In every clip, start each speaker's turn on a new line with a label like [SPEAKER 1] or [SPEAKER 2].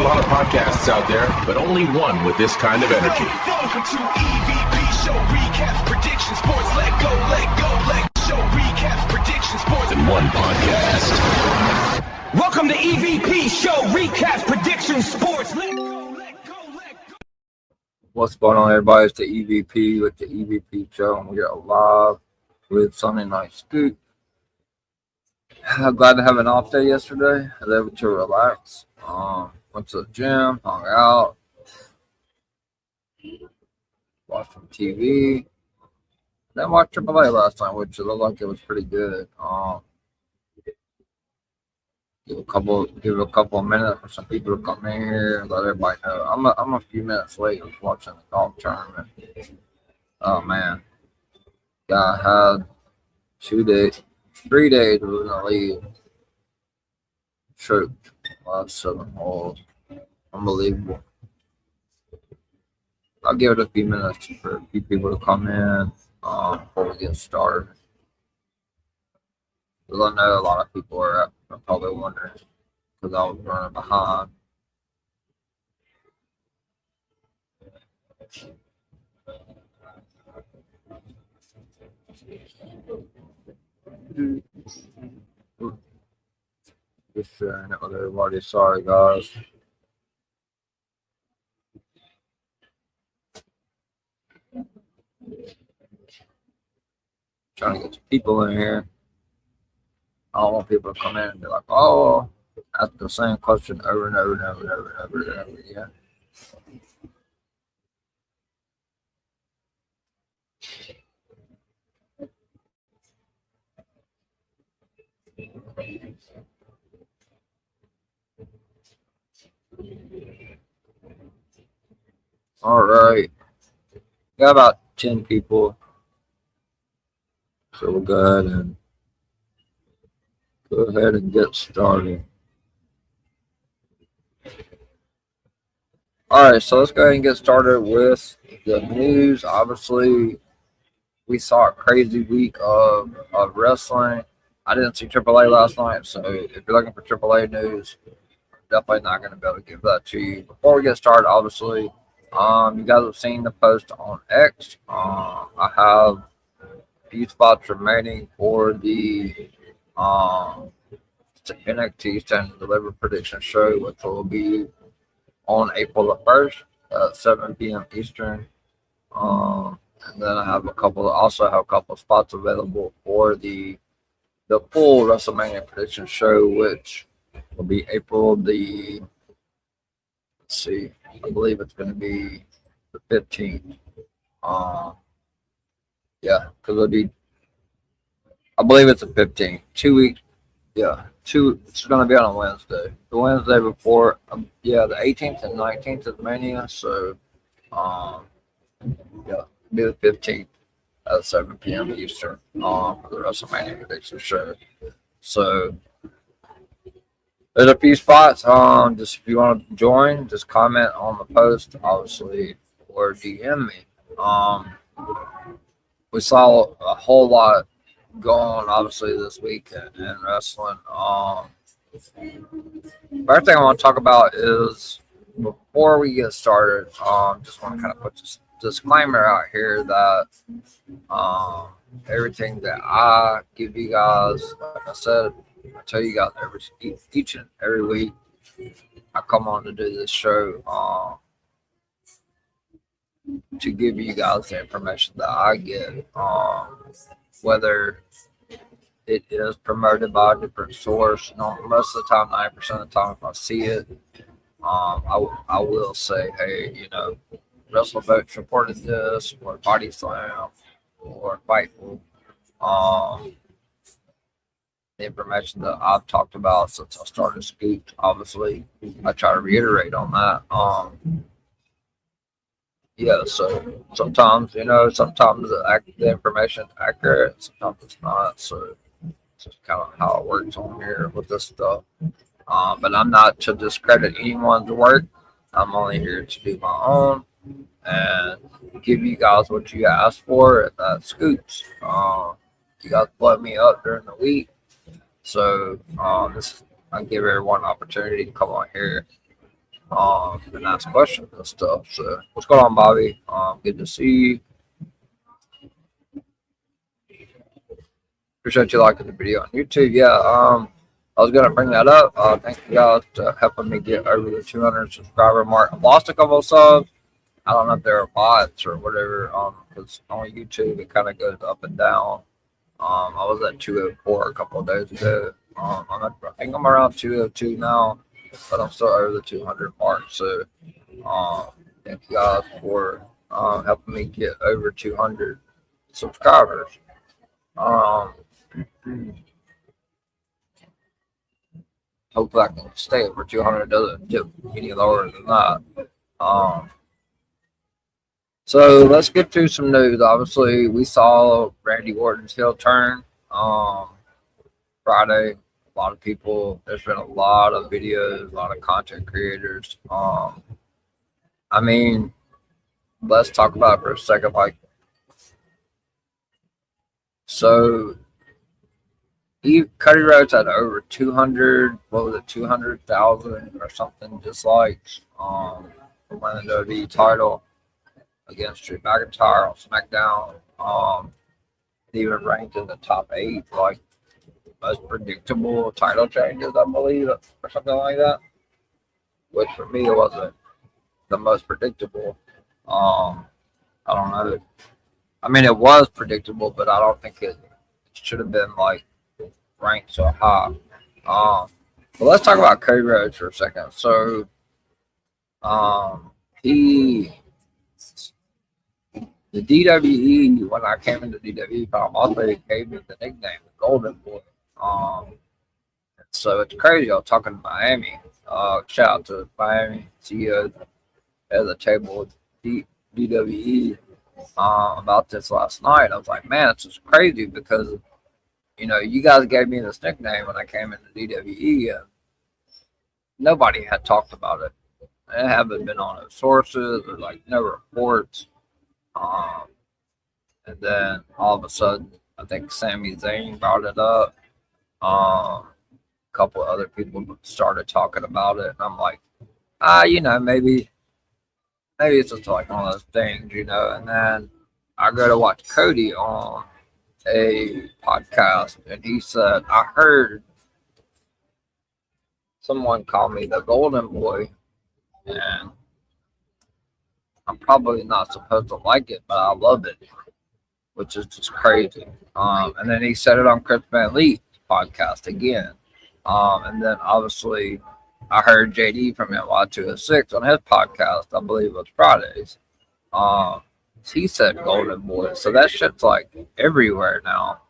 [SPEAKER 1] lot of podcasts out there, but only one with this kind of energy.
[SPEAKER 2] Welcome to EVP Show Recap Prediction Sports. Let go, show recap prediction sports.
[SPEAKER 1] In one podcast.
[SPEAKER 2] Welcome to EVP Show Recap Prediction Sports. Let go.
[SPEAKER 3] What's going on, everybody? It's the EVP with the EVP Show, and we are live with Sunday Night Scoop. I'm glad to have an off day yesterday. I was able to relax. Went to the gym, hung out, watched some TV. Then watched AAA last night, which it looked like it was pretty good. Give a couple of minutes for some people to come in here and let everybody know. I'm a few minutes late. I was watching the golf tournament. Oh man, guy had 3 days was in the lead. Choked last 7 holes. Unbelievable. I'll give it a few minutes for a few people to come in before we get started. Because I know a lot of people are probably wondering because I was running behind. Just sharing it with everybody. Sorry, guys. Trying to get some people in here. I don't want people to come in and be like, oh, ask the same question over and over and over and over and over and over again. All right. Got about 10 people. So we'll go ahead and get started. All right, so let's go ahead and get started with the news. Obviously, we saw a crazy week of wrestling. I didn't see AAA last night, so if you're looking for AAA news, I'm definitely not going to be able to give that to you. Before we get started, obviously, you guys have seen the post on X. I have a few spots remaining for the NXT Stand and Deliver prediction show, which will be on April the 1st at 7 p.m. Eastern. And then I have a couple of spots available for the full WrestleMania prediction show, which will be April the, I believe it's going to be the 15th. Because it'll be, I believe it's the 15th. 2 weeks. Yeah, it's going to be on a Wednesday. The Wednesday before, the 18th and 19th is Mania. So, it'll be the 15th at 7 p.m. Eastern for the WrestleMania prediction show. So, there's a few spots. Just if you want to join, just comment on the post, obviously, or DM me. We saw a whole lot going on, obviously, this week in wrestling. First thing I want to talk about is, before we get started, just want to kind of put this disclaimer out here that everything that I give you guys, like I said, I tell you guys each and every week I come on to do this show to give you guys the information that I get, whether it is promoted by a different source. Most of the time, 90% of the time, if I see it, I will say, hey, WrestleVotes reported this, or Body Slam, or Fightful. The information that I've talked about since I started Scoop, obviously, I try to reiterate on that. So sometimes, sometimes the information is accurate, sometimes it's not. So it's just kind of how it works on here with this stuff. But I'm not to discredit anyone's work. I'm only here to do my own and give you guys what you asked for at that Scoops. You guys blow me up during the week. So I give everyone an opportunity to come on here and ask questions and stuff. So what's going on, Bobby? Good to see you. Appreciate you liking the video on YouTube. Yeah, I was gonna bring that up. Thank you guys for helping me get over the 200 subscriber mark. I've lost a couple of subs. I don't know if they're bots or whatever. Because on YouTube it kind of goes up and down. I was at 204 a couple of days ago. I think I'm around 202 now, but I'm still over the 200 mark. So, thank you guys for helping me get over 200 subscribers. Hopefully I can stay over 200. It doesn't dip any lower than that. So let's get to some news. Obviously, we saw Randy Orton's heel turn Friday. A lot of people, there's been a lot of videos, a lot of content creators. I mean, let's talk about it for a second. Like, so Cody Rhodes had over 200, what was it, 200,000 or something dislikes for winning the WWE title against Drew McIntyre on SmackDown. It even ranked in the top 8, like most predictable title changes, I believe, or something like that. Which for me, it wasn't the most predictable. I don't know. I mean, it was predictable, but I don't think it should have been like ranked so high. But let's talk about Cody Rhodes for a second. So, the DWE, when I came into DWE, also gave me the nickname, the Golden Boy. So it's crazy. I was talking to Miami. Shout out to Miami CEO at the table with DWE about this last night. I was like, man, it's just crazy because, you know, you guys gave me this nickname when I came into DWE, and nobody had talked about it. It haven't been on no sources or like no reports. And then all of a sudden, I think Sami Zayn brought it up. A couple of other people started talking about it, and I'm like, you know, maybe it's just like one of those things, you know. And then I go to watch Cody on a podcast, and he said, I heard someone call me the Golden Boy, and I'm probably not supposed to like it, but I love it, which is just crazy. And then he said it on Chris Van Vliet's podcast again. And then obviously I heard JD from NY206 on his podcast, I believe it was Fridays. He said Golden Boy. So that shit's like everywhere now.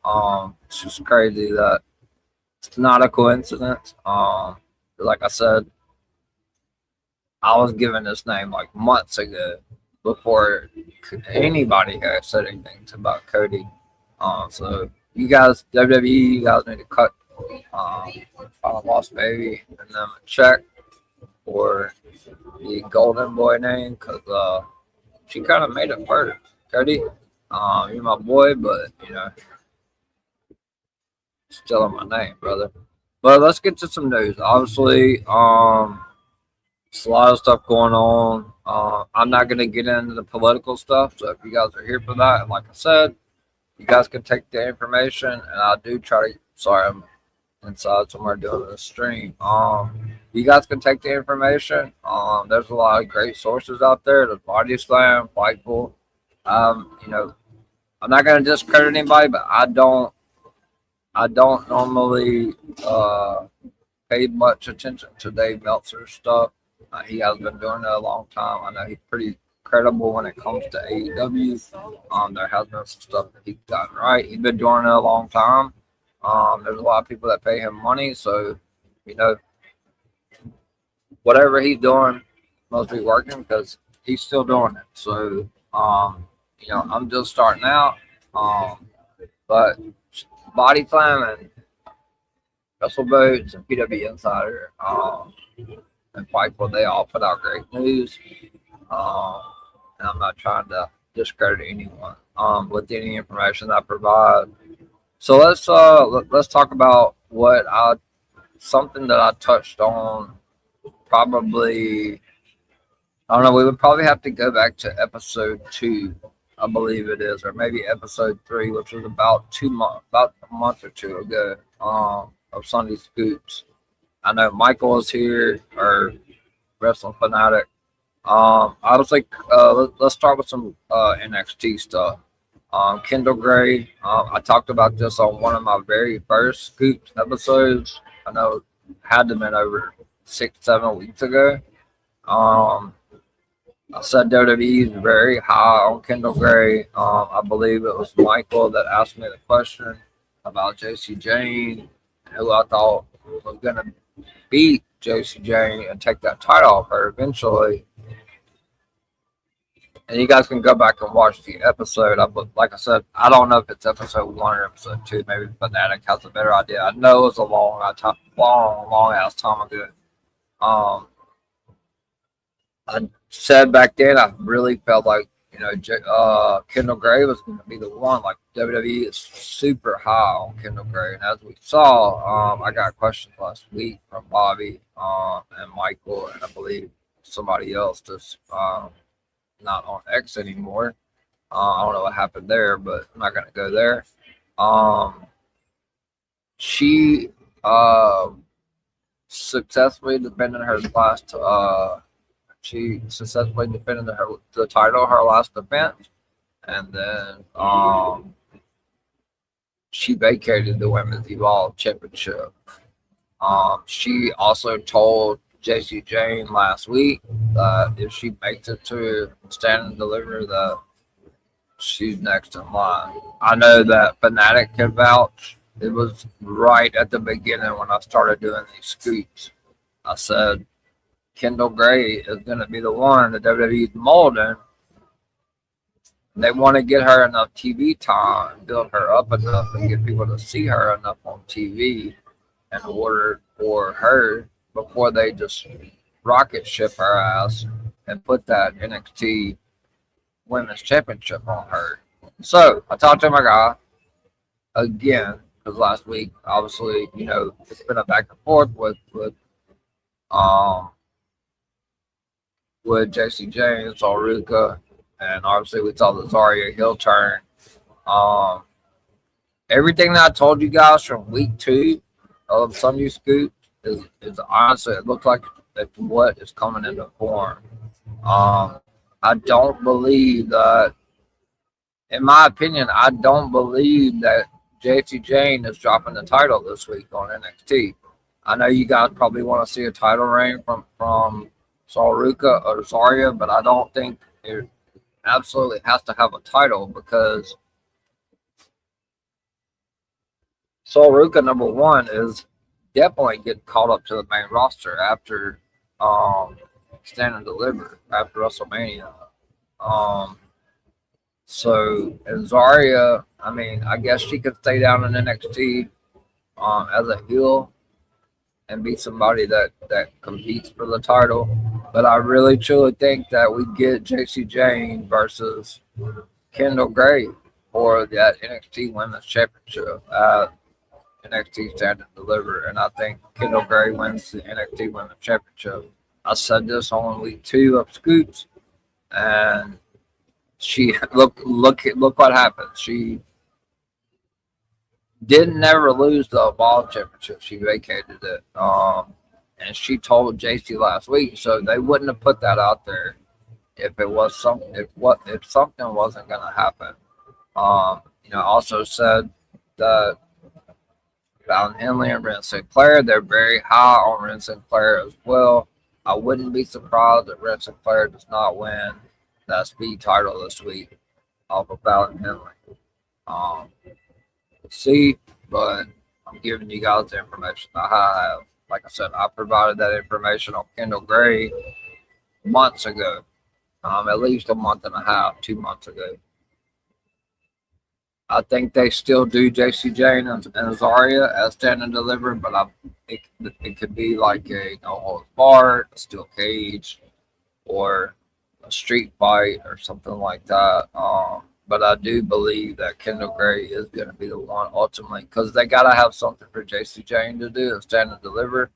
[SPEAKER 3] It's just crazy that it's not a coincidence. Like I said, I was given this name like months ago before anybody had said anything about Cody. So you guys, WWE, you guys need to cut Final Boss Baby and them a check for the Golden Boy name, because she kind of made it first. Cody, you're my boy, but you know, still in my name, brother. But let's get to some news. Obviously, it's a lot of stuff going on. I'm not going to get into the political stuff, so if you guys are here for that, and like I said, you guys can take the information, and I do try to, sorry, I'm inside somewhere doing this stream. You guys can take the information. There's a lot of great sources out there. There's Body Slam, Fightful. You know, I'm not going to discredit anybody, but I don't normally pay much attention to Dave Meltzer's stuff. He has been doing it a long time. I know he's pretty credible when it comes to AEW. There has been some stuff that he's gotten right. He's been doing it a long time. There's a lot of people that pay him money, so you know, whatever he's doing must be working because he's still doing it. So you know, I'm just starting out. But Body Slam and Wrestle Boats and PW Insider and Fightful, they all put out great news. And I'm not trying to discredit anyone with any information I provide. So let's talk about something that I touched on probably I don't know. We would probably have to go back to episode 2, I believe it is, or maybe episode 3, which was about a month or two ago, of Sunday Scoops. I know Michael was here, or Wrestling Fanatic. I was like, let's start with some NXT stuff. Kendall Gray. I talked about this on one of my very first Scoops episodes. I know it had to have been over 6-7 weeks ago. I said WWE is very high on Kendall Gray. I believe it was Michael that asked me the question about JC Jane, who I thought was going to beat JC Jane and take that title off her eventually. And you guys can go back and watch the episode. Like I said, I don't know if it's episode 1 or episode 2. Maybe Fanatic has a better idea. I know it was a long ass time ago. I said back then I really felt like, Kendall Gray was going to be the one. Like, WWE is super high on Kendall Gray, and as we saw, I got questions last week from Bobby and Michael, and I believe somebody else that's not on X anymore. I don't know what happened there, but I'm not going to go there. She successfully defended her last. She successfully defended the title, her last defense, and then she vacated the Women's Evolve Championship. She also told JC Jane last week that if she makes it to Stand and Deliver, that she's next in line. I know that Fanatic can vouch. It was right at the beginning when I started doing these scoops. I said, Kendall Gray is going to be the one that WWE's molding. They want to get her enough TV time, build her up enough, and get people to see her enough on TV in order for her before they just rocket ship her ass and put that NXT Women's Championship on her. So I talked to my guy again, because last week, obviously, it's been a back and forth with JC James, Ulrika, and obviously we saw the Zarya heel turn. Everything that I told you guys from week 2 of Sunday Scoop is honestly, it looks like it's what is coming into form. I don't believe that, in my opinion, I don't believe that JC Jane is dropping the title this week on NXT. I know you guys probably want to see a title reign from Ulrika or Zarya, but I don't think it absolutely has to have a title, because Ulrika, number one, is definitely getting caught up to the main roster after Stand and Deliver, after WrestleMania. And Zarya, I mean, I guess she could stay down in NXT as a heel and be somebody that competes for the title. But I really truly think that we get JC Jane versus Kendall Gray for that NXT Women's Championship at NXT Stand and Deliver. And I think Kendall Gray wins the NXT Women's Championship. I said this on week 2 of Scoops, and she look what happened. She didn't never lose the Evolve Championship. She vacated it. And she told JC last week, so they wouldn't have put that out there if it was something. If something wasn't going to happen. Also said that Fallon Henley and Ren Sinclair, they're very high on Ren Sinclair as well. I wouldn't be surprised if Ren Sinclair does not win that speed title this week off of Fallon Henley. See, but I'm giving you guys the information I have. Like I said, I provided that information on Kendall Gray months ago, at least a month and a half, 2 months ago. I think they still do JC Jane and Zarya as Stand and Deliver, but it could be like a no holds barred, a steel cage, or a street fight or something like that. But I do believe that Kendall Gray is going to be the one ultimately, because they got to have something for JC Jane to do and Stand and Deliver.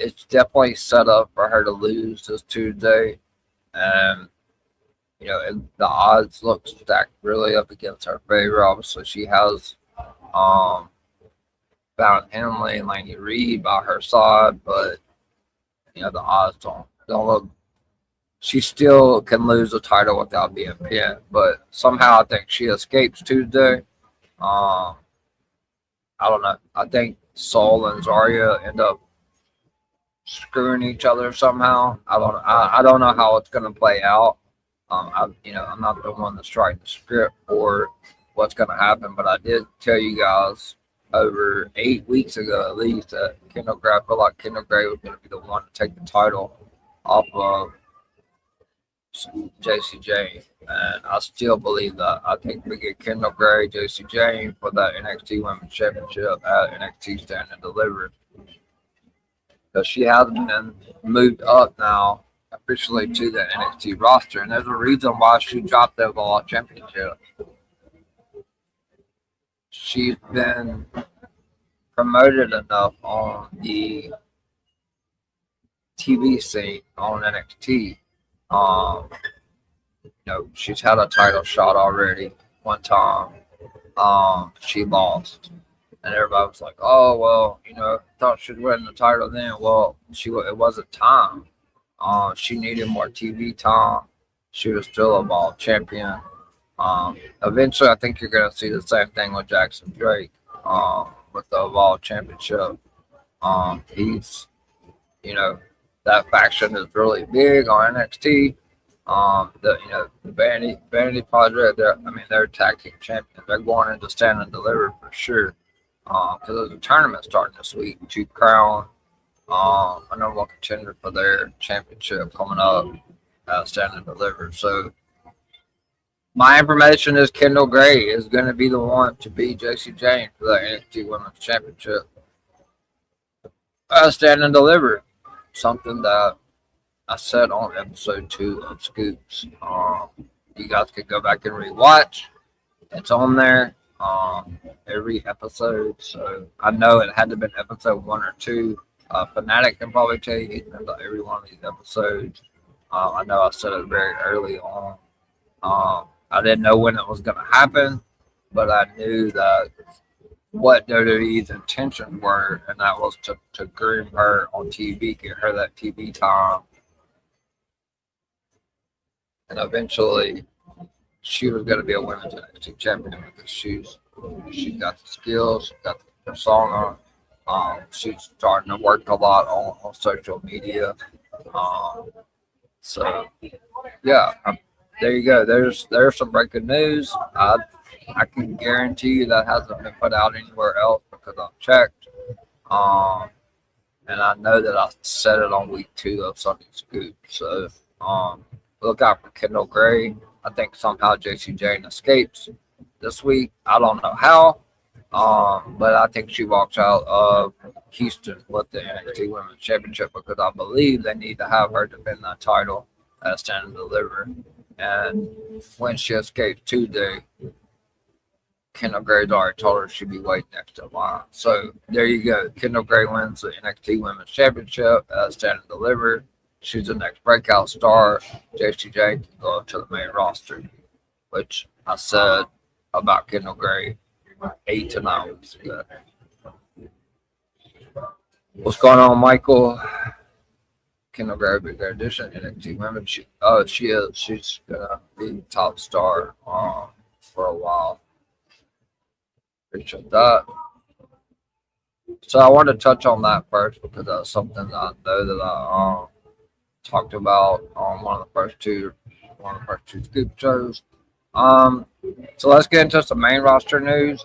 [SPEAKER 3] it's definitely set up for her to lose this Tuesday. And, the odds look stacked really up against her favor. Obviously, she has Fallon Henley and Laney Reed by her side, but, the odds don't look. She still can lose the title without being pinned, but somehow I think she escapes Tuesday. I don't know. I think Sol and Zarya end up screwing each other somehow. I don't know how it's going to play out. I'm not the one that's writing the script or what's going to happen, but I did tell you guys over 8 weeks ago at least that I feel like Kendall Gray was going to be the one to take the title off of JC Jane, and I still believe that. I think we get Kendall Gray, JC Jane for that NXT Women's Championship at NXT Stand and Deliver, because she has been moved up now officially to the NXT roster, and there's a reason why she dropped the Raw Championship. She's been promoted enough on the TV scene on NXT. She's had a title shot already one time. She lost, and everybody was like, "Oh well, thought she'd win the title then." Well, it wasn't time. She needed more TV time. She was still a Raw champion. Eventually, I think you're gonna see the same thing with Jackson Drake. With the Raw championship. He's, that faction is really big on NXT. The Vanity Project, they're tag team champions. They're going into Stand and Deliver for sure. Because there's a tournament starting this week to crown a number one contender for their championship coming up, Stand and Deliver. So my information is Kendall Gray is going to be the one to beat JC Jane for the NXT Women's Championship. Stand and Deliver, something that I said on episode 2 of Scoops. You guys could go back and rewatch. It's on there every episode. So I know it had to have been episode 1 or 2. Fanatic can probably tell you he's been to every one of these episodes. I know I said it very early on. I didn't know when it was going to happen, but I knew that what WWE's intentions were, and that was to groom her on TV, get her that TV time. And eventually, she was going to be a women's NXT champion because she's got the skills, she's got the persona. She's starting to work a lot on social media. So, yeah. There you go. There's some breaking news. I can guarantee you that hasn't been put out anywhere else because I've checked. And I know that I said it on week 2 of Sunday Scoop. So look out for Kendall Gray. I think somehow JC Jane escapes this week. I don't know how. But I think she walks out of Houston with the NXT Women's Championship because I believe they need to have her defend that title at Stand and Deliver. And when she escapes Tuesday, Kendall Gray's already told her she'd be waiting next in line. So there you go. Kendall Gray wins the NXT Women's Championship at Stand and Deliver. She's the next breakout star. JC Jane can go to the main roster, which I said about Kendall Gray 8 to 9 weeks ago. What's going on, Michael? Kendall Gray, big addition. NXT Women. She is. She's gonna be top star for a while. Appreciate that. So I want to touch on that first because that's something that I know that I talked about on one of the first two scoop shows. So let's get into some main roster news.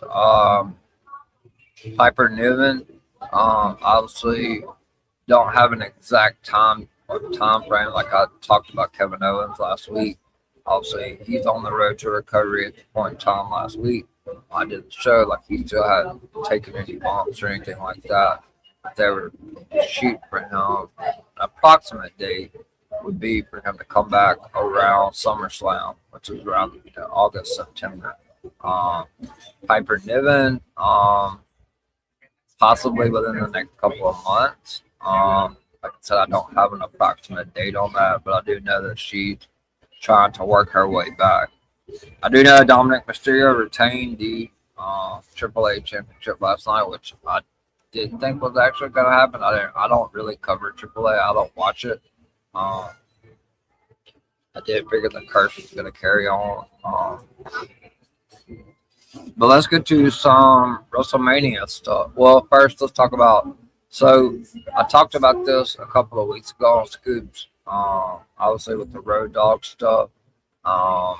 [SPEAKER 3] Piper Niven, obviously don't have an exact time frame like I talked about Kevin Owens last week. Obviously, he's on the road to recovery at the point in time last week. I didn't show like he still hadn't taken any bumps or anything like that. If they were shooting for him, an approximate date would be for him to come back around SummerSlam, which is around August, September. Piper Niven, possibly within the next couple of months. like I said, I don't have an approximate date on that, but I do know that she's trying to work her way back. I do know Dominic Mysterio retained the AAA championship last night, which I didn't think was actually going to happen. I don't really cover AAA. I don't watch it. I did figure the curse was going to carry on. But let's get to some WrestleMania stuff. Well, first, let's talk about. So, I talked about this a couple of weeks ago on Scoops. Obviously, with the Road Dogg stuff. I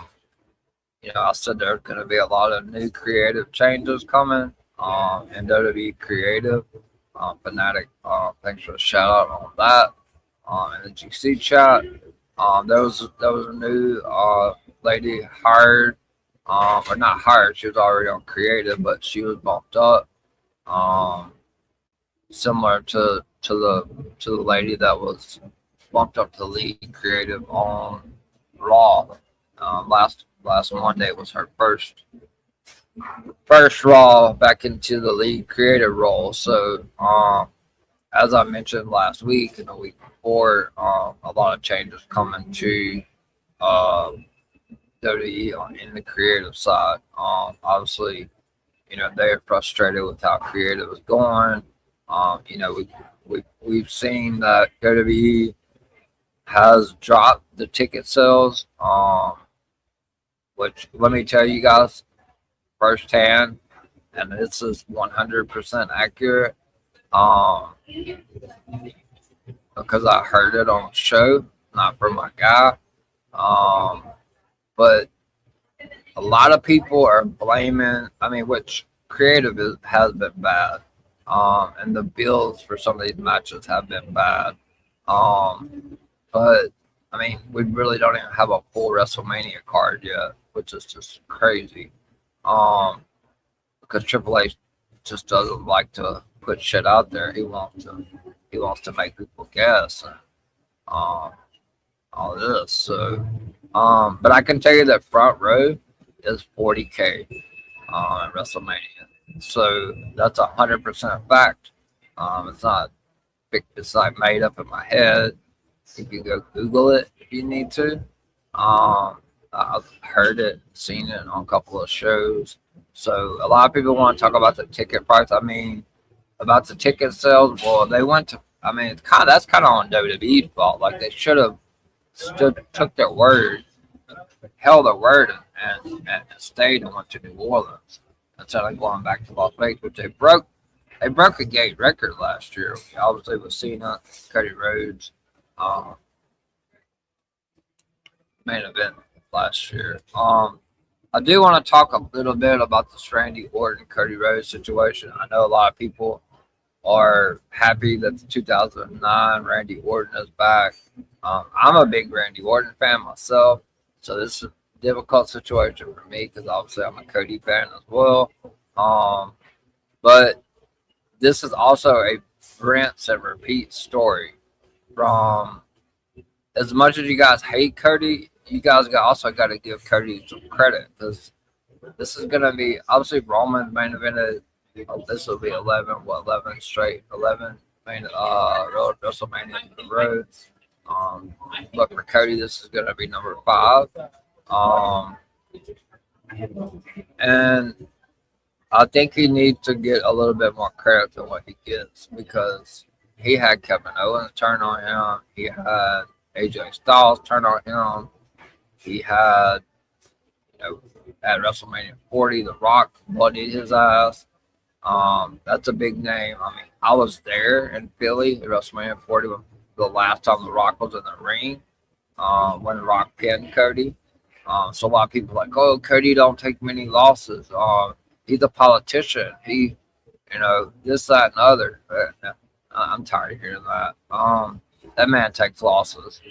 [SPEAKER 3] said there's going to be a lot of new creative changes coming in WWE Creative. Fanatic, thanks for the shout out on that. In the GC chat, there was a new lady hired, or not hired. She was already on Creative, but she was bumped up, similar to the lady that was bumped up to lead Creative on Raw. Last Monday was her first Raw back into the lead creative role. So, as I mentioned last week and the week before, a lot of changes coming to WWE in the creative side. Obviously, they're frustrated with how creative is going. We've seen that WWE has dropped the ticket sales. Which, let me tell you guys firsthand, and this is 100% accurate, because I heard it on the show, not from my guy, but a lot of people are blaming, which creative has been bad, and the bills for some of these matches have been bad, but we really don't even have a full WrestleMania card yet, which is just crazy. Because Triple H just doesn't like to put shit out there. He wants to make people guess and all this. So, but I can tell you that Front Row is $40K at WrestleMania. So that's 100% fact. It's not made up in my head. You can go Google it if you need to. I've heard it, seen it on a couple of shows. So a lot of people want to talk about the ticket price. About the ticket sales. Well, they went to. That's kind of on WWE's fault. Like, they should have took their word, held their word, and stayed and went to New Orleans instead of going back to Las Vegas, which they broke. They broke a gate record last year. Obviously, with Cena, Cody Rhodes. Main event last year. I do want to talk a little bit about this Randy Orton Cody Rhodes situation. I know a lot of people are happy that the 2009 Randy Orton is back. I'm a big Randy Orton fan myself, so this is a difficult situation for me because obviously I'm a Cody fan as well. But this is also a rinse and repeat story. From as much as you guys hate Cody, you guys also got to give Cody some credit, because this is going to be obviously Roman's main event. This will be 11 straight, 11 WrestleMania in the road. But for Cody, this is going to be number 5. And I think he needs to get a little bit more credit than what he gets, because he had Kevin Owens turn on him. He had AJ Styles turn on him. He had, at WrestleMania 40, The Rock bloodied his ass. That's a big name. I was there in Philly at WrestleMania 40 the last time The Rock was in the ring, when The Rock pinned Cody. So a lot of people are like, oh, Cody don't take many losses. He's a politician. He, this, that, and other. But I'm tired of hearing that. That man takes losses.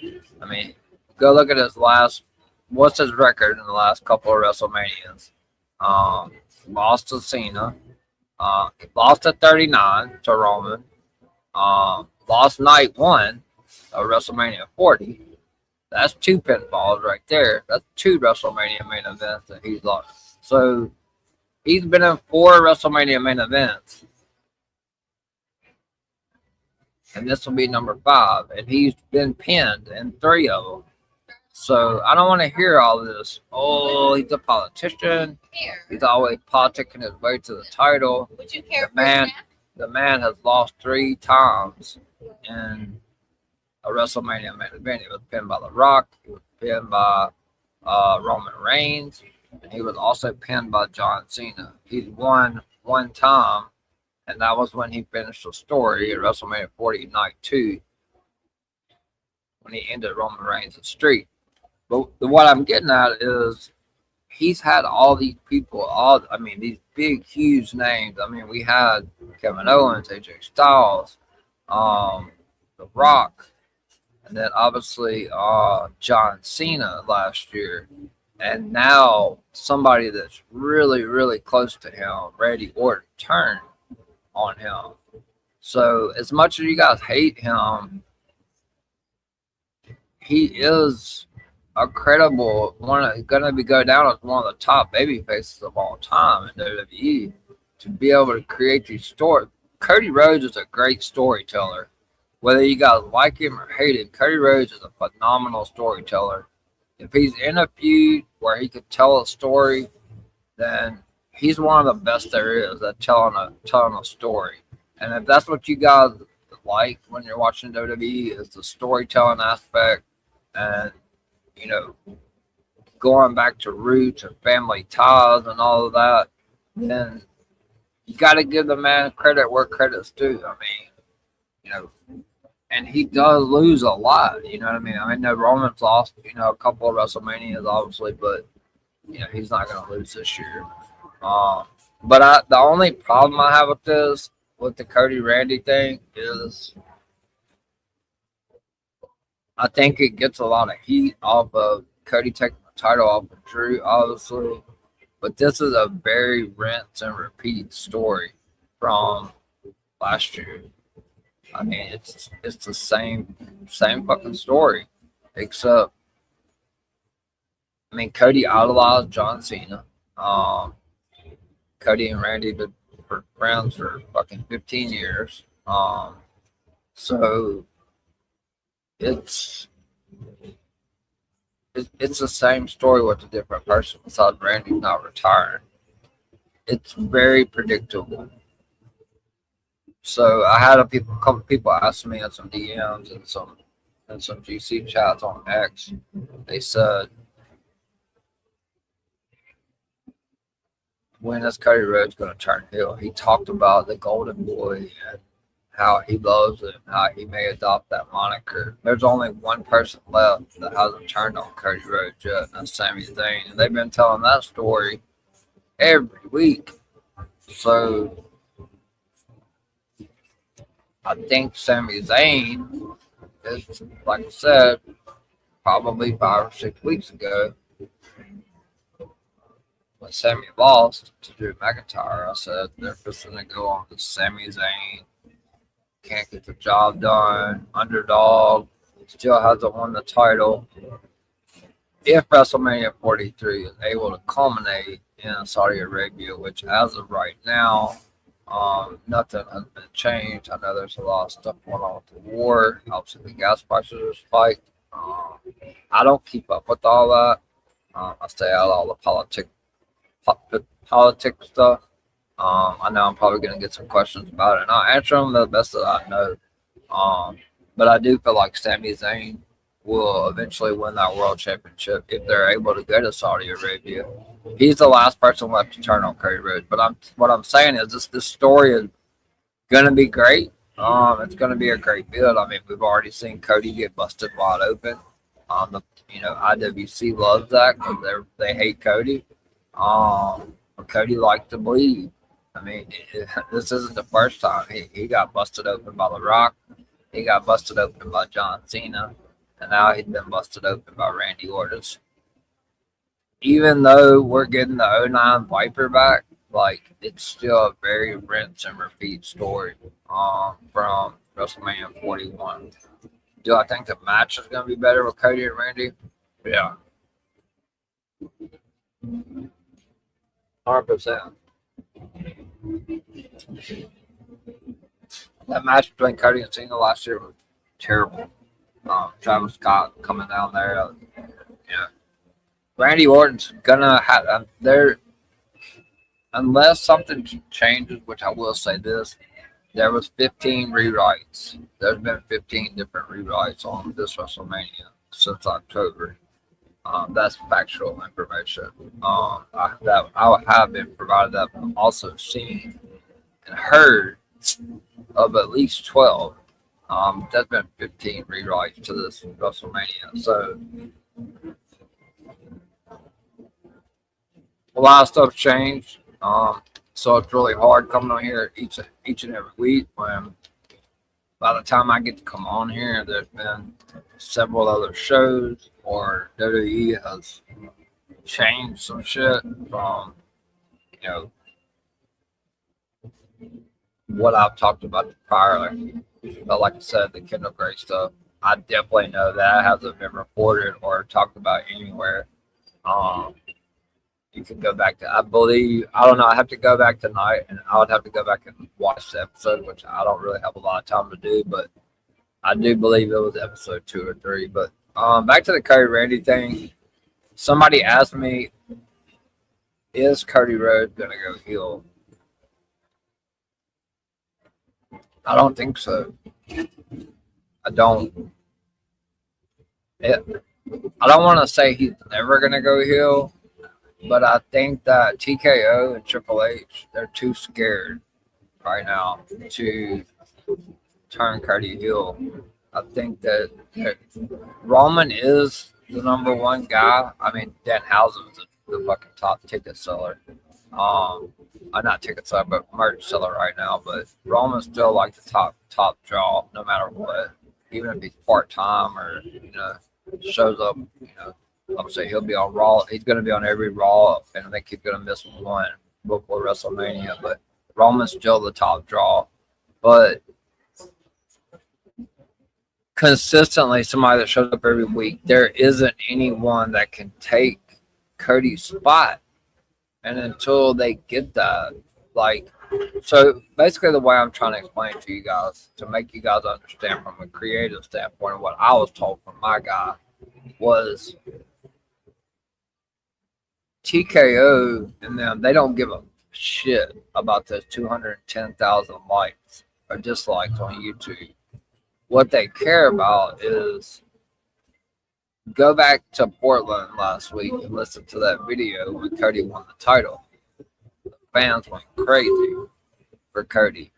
[SPEAKER 3] Go look at his what's his record in the last couple of WrestleManias? Lost to Cena. Lost at 39 to Roman. Lost night 1 of WrestleMania 40. That's 2 pinfalls right there. That's 2 WrestleMania main events that he's lost. So he's been in 4 WrestleMania main events. and this will be number 5, and he's been pinned in 3 of them. So I don't want to hear all this. Oh, he's a politician. He's always politicking his way to the title.
[SPEAKER 4] Would you care
[SPEAKER 3] The man has lost 3 times in a WrestleMania main event. He was pinned by The Rock. He was pinned by Roman Reigns. And he was also pinned by John Cena. He's won 1 time, and that was when he finished the story at WrestleMania 40 Night 2 when he ended Roman Reigns' streak. But what I'm getting at is he's had all these people, these big, huge names. I mean, we had Kevin Owens, AJ Styles, The Rock, and then obviously John Cena last year. And now somebody that's really, really close to him, Randy Orton, turned on him. So as much as you guys hate him, he is a credible going to go down as one of the top baby faces of all time in WWE. To be able to create these stories, Cody Rhodes is a great storyteller. Whether you guys like him or hate him, Cody Rhodes is a phenomenal storyteller. If he's in a feud where he could tell a story, then he's one of the best there is at telling a story. And if that's what you guys like when you're watching WWE, is the storytelling aspect, and going back to roots and family ties and all of that, then you got to give the man credit where credit's due. I mean, and he does lose a lot. You know what I mean? I mean, no, Roman's lost, a couple of WrestleManias, obviously, but he's not going to lose this year. But the only problem I have with the Cody Randy thing is, I think it gets a lot of heat off of Cody taking the title off of Drew, obviously. But this is a very rinse and repeat story from last year. I mean, it's the same fucking story, except, I mean, Cody idolized John Cena. Cody and Randy have been friends for fucking 15 years. So it's the same story with a different person besides Randy not retiring. It's very predictable. So I had a couple people ask me in some DMs and some GC chats on X. They said, when is Cody Rhodes going to turn heel? He talked about the Golden Boy and how he loves it, how he may adopt that moniker. There's only one person left that hasn't turned on Cody Rhodes yet, and that's Sami Zayn. And they've been telling that story every week. So I think Sami Zayn is, like I said, probably 5 or 6 weeks ago, when Sami lost to Drew McIntyre, I said they're just going to go on to Sami Zayn. Can't get the job done. Underdog. Still hasn't won the title. If WrestleMania 43 is able to culminate in Saudi Arabia, which as of right now, nothing has been changed. I know there's a lot of stuff going on with the war. Obviously, the gas prices are spiked. I don't keep up with all that. I stay out of all the politics stuff. I know I'm probably going to get some questions about it, and I'll answer them the best that I know. But I do feel like Sami Zayn will eventually win that world championship if they're able to go to Saudi Arabia. He's the last person left to turn on Cody Rhodes. But what I'm saying is this story is going to be great. It's going to be a great build. I mean, we've already seen Cody get busted wide open. IWC loves that because they hate Cody. Cody likes to bleed. I mean, this isn't the first time. He got busted open by The Rock. He got busted open by John Cena. And now he's been busted open by Randy Orton. Even though we're getting the 09 Viper back, like, it's still a very rinse and repeat story from WrestleMania 41. Do I think the match is going to be better with Cody and Randy? Yeah. 100%. That match between Cody and Cena last year was terrible. Travis Scott coming down there. Yeah. Randy Orton's gonna have there unless something changes, which I will say this. There was 15 rewrites. There's been 15 different rewrites on this WrestleMania since October. That's factual information. I have been provided that, but also seen and heard of at least 12. There's been 15 rewrites to this WrestleMania. So a lot of stuff changed. So it's really hard coming on here each and every week when by the time I get to come on here, there's been several other shows or WWE has changed some shit from, you know, what I've talked about prior. But like I said, the Kendall Gray stuff, I definitely know that hasn't been reported or talked about anywhere. You can go back to, I don't know, I have to go back tonight and I would have to go back and watch the episode, which I don't really have a lot of time to do, but I do believe it was episode 2 or 3. But back to the Cody Randy thing. Somebody asked me, is Cody Rhodes going to go heel? I don't think so. I don't. I don't want to say he's never going to go heel. But I think that TKO and Triple H, they're too scared right now to turn Cody heel. I think that Roman is the number one guy. I mean, Danhausen's the fucking top ticket seller. Not ticket seller, but merch seller right now. But Roman's still like the top draw, no matter what. Even if he's part-time or, shows up, I would say he'll be on Raw. He's going to be on every Raw, and I think he's going to miss one before WrestleMania. But Roman's still the top draw. But consistently, somebody that shows up every week, there isn't anyone that can take Cody's spot. And until they get that, so basically the way I'm trying to explain to you guys, to make you guys understand from a creative standpoint, what I was told from my guy was TKO and them, they don't give a shit about those 210,000 likes or dislikes on YouTube. What they care about is go back to Portland last week and listen to that video when Cody won the title. The fans went crazy for Cody.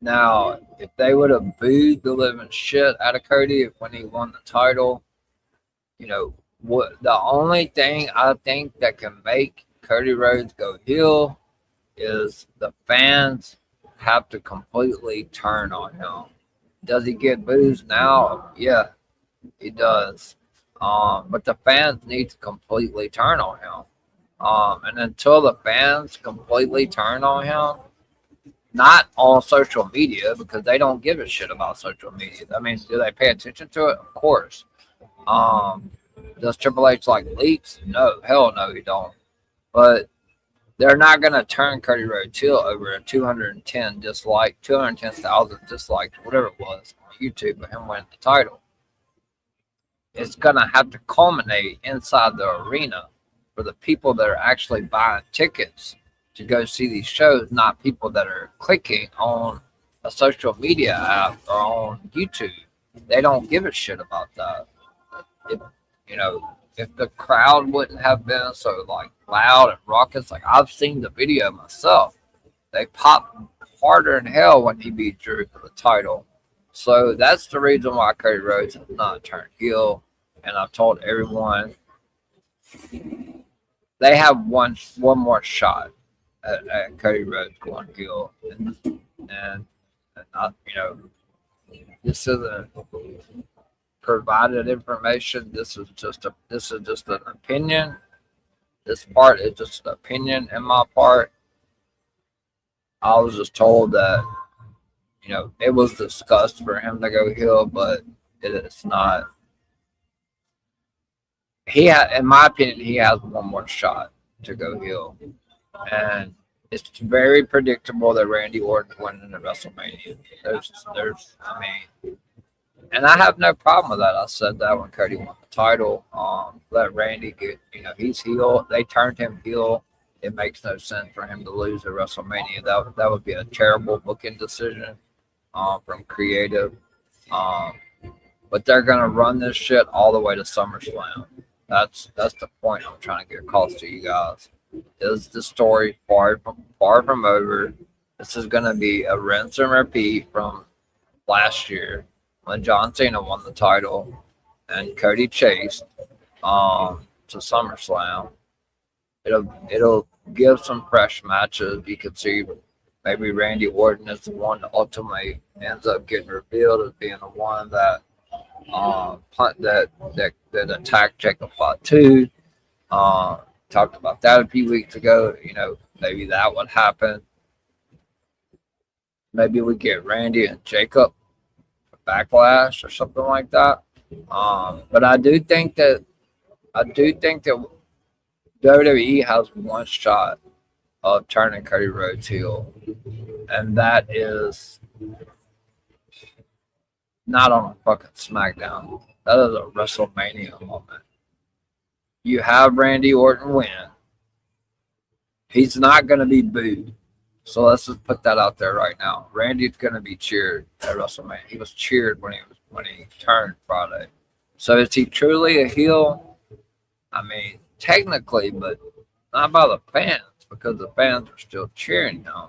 [SPEAKER 3] Now, if they would have booed the living shit out of Cody when he won the title, what the only thing I think that can make Cody Rhodes go heel is the fans have to completely turn on him. Does he get booed now? Yeah, he does. But the fans need to completely turn on him. And until the fans completely turn on him, not on social media, because they don't give a shit about social media. I mean, do they pay attention to it? Of course. Does Triple H like leaks? No, hell no, he don't. But they're not gonna turn Cody Rhodes heel over a 210,000 dislikes, whatever it was on YouTube for him winning the title. It's gonna have to culminate inside the arena for the people that are actually buying tickets to go see these shows, not people that are clicking on a social media app or on YouTube. They don't give a shit about that. If the crowd wouldn't have been so loud and raucous, I've seen the video myself, they popped harder than hell when he beat Drew for the title. So that's the reason why Cody Rhodes has not turned heel. And I've told everyone they have one more shot at Cody Rhodes going heel, and this isn't provided information. This is just an opinion. This part is just an opinion in my part. I was just told that it was discussed for him to go heel, but it's not. In my opinion, he has one more shot to go heel, and it's very predictable that Randy Orton's winning at WrestleMania. I mean, and I have no problem with that. I said that when Cody won the title. Let Randy get, he's heel. They turned him heel. It makes no sense for him to lose at WrestleMania. That would be a terrible booking decision from creative. But they're gonna run this shit all the way to SummerSlam. That's the point I'm trying to get across to you guys. Is the story far from over? This is gonna be a rinse and repeat from last year when John Cena won the title and Cody chased to SummerSlam. It'll give some fresh matches. You could see maybe Randy Orton is the one that ultimately ends up getting revealed as being the one that that attacked Jacob Fatu. Talked about that a few weeks ago. Maybe that would happen. Maybe we get Randy and Jacob Backlash or something like that. But I do think that WWE has one shot of turning Cody Rhodes heel, and that is not on a fucking SmackDown. That is a WrestleMania moment. You have Randy Orton win. He's not going to be booed. So let's just put that out there right now. Randy's going to be cheered at WrestleMania. He was cheered when he turned Friday. So is he truly a heel? I mean, technically, but not by the fans, because the fans are still cheering him.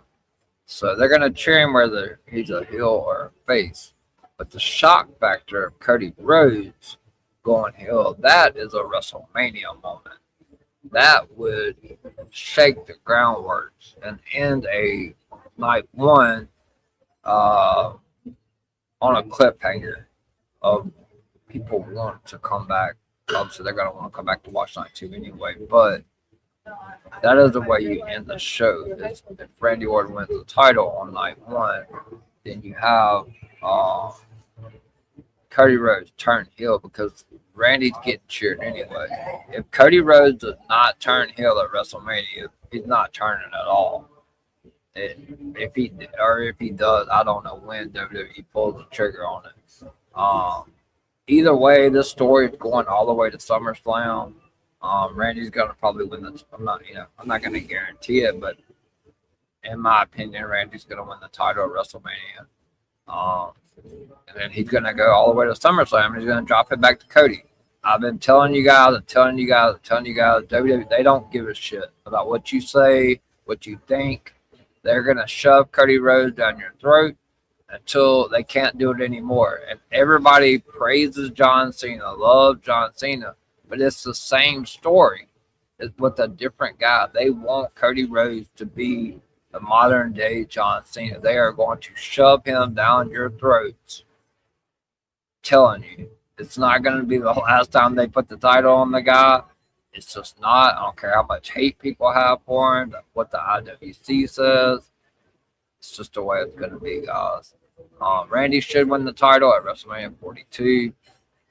[SPEAKER 3] So they're going to cheer him whether he's a heel or a face. But the shock factor of Cody Rhodes going heel, that is a WrestleMania moment. That would shake the groundworks and end a night one on a cliffhanger of people want to come back. Obviously, they're going to want to come back to watch night two anyway, but that is the way you end the show. If Randy Orton wins the title on night one, then you have Cody Rhodes turn heel because Randy's getting cheered anyway. If Cody Rhodes does not turn heel at WrestleMania, he's not turning at all. If he does, I don't know when WWE pulls the trigger on it. Either way, this story is going all the way to SummerSlam. Randy's gonna probably win the. I'm not gonna guarantee it, but in my opinion, Randy's gonna win the title at WrestleMania. And then he's gonna go all the way to SummerSlam, and he's gonna drop it back to Cody. I've been telling you guys, WWE, they don't give a shit about what you say, what you think. They're gonna shove Cody Rhodes down your throat until they can't do it anymore. And everybody praises John Cena, loves John Cena, but it's the same story. It's with a different guy. They want Cody Rhodes to be the modern day John Cena. They are going to shove him down your throats. Telling you, it's not going to be the last time they put the title on the guy. It's just not. I don't care how much hate people have for him, what the IWC says. It's just the way it's going to be, guys. Randy should win the title at WrestleMania 42.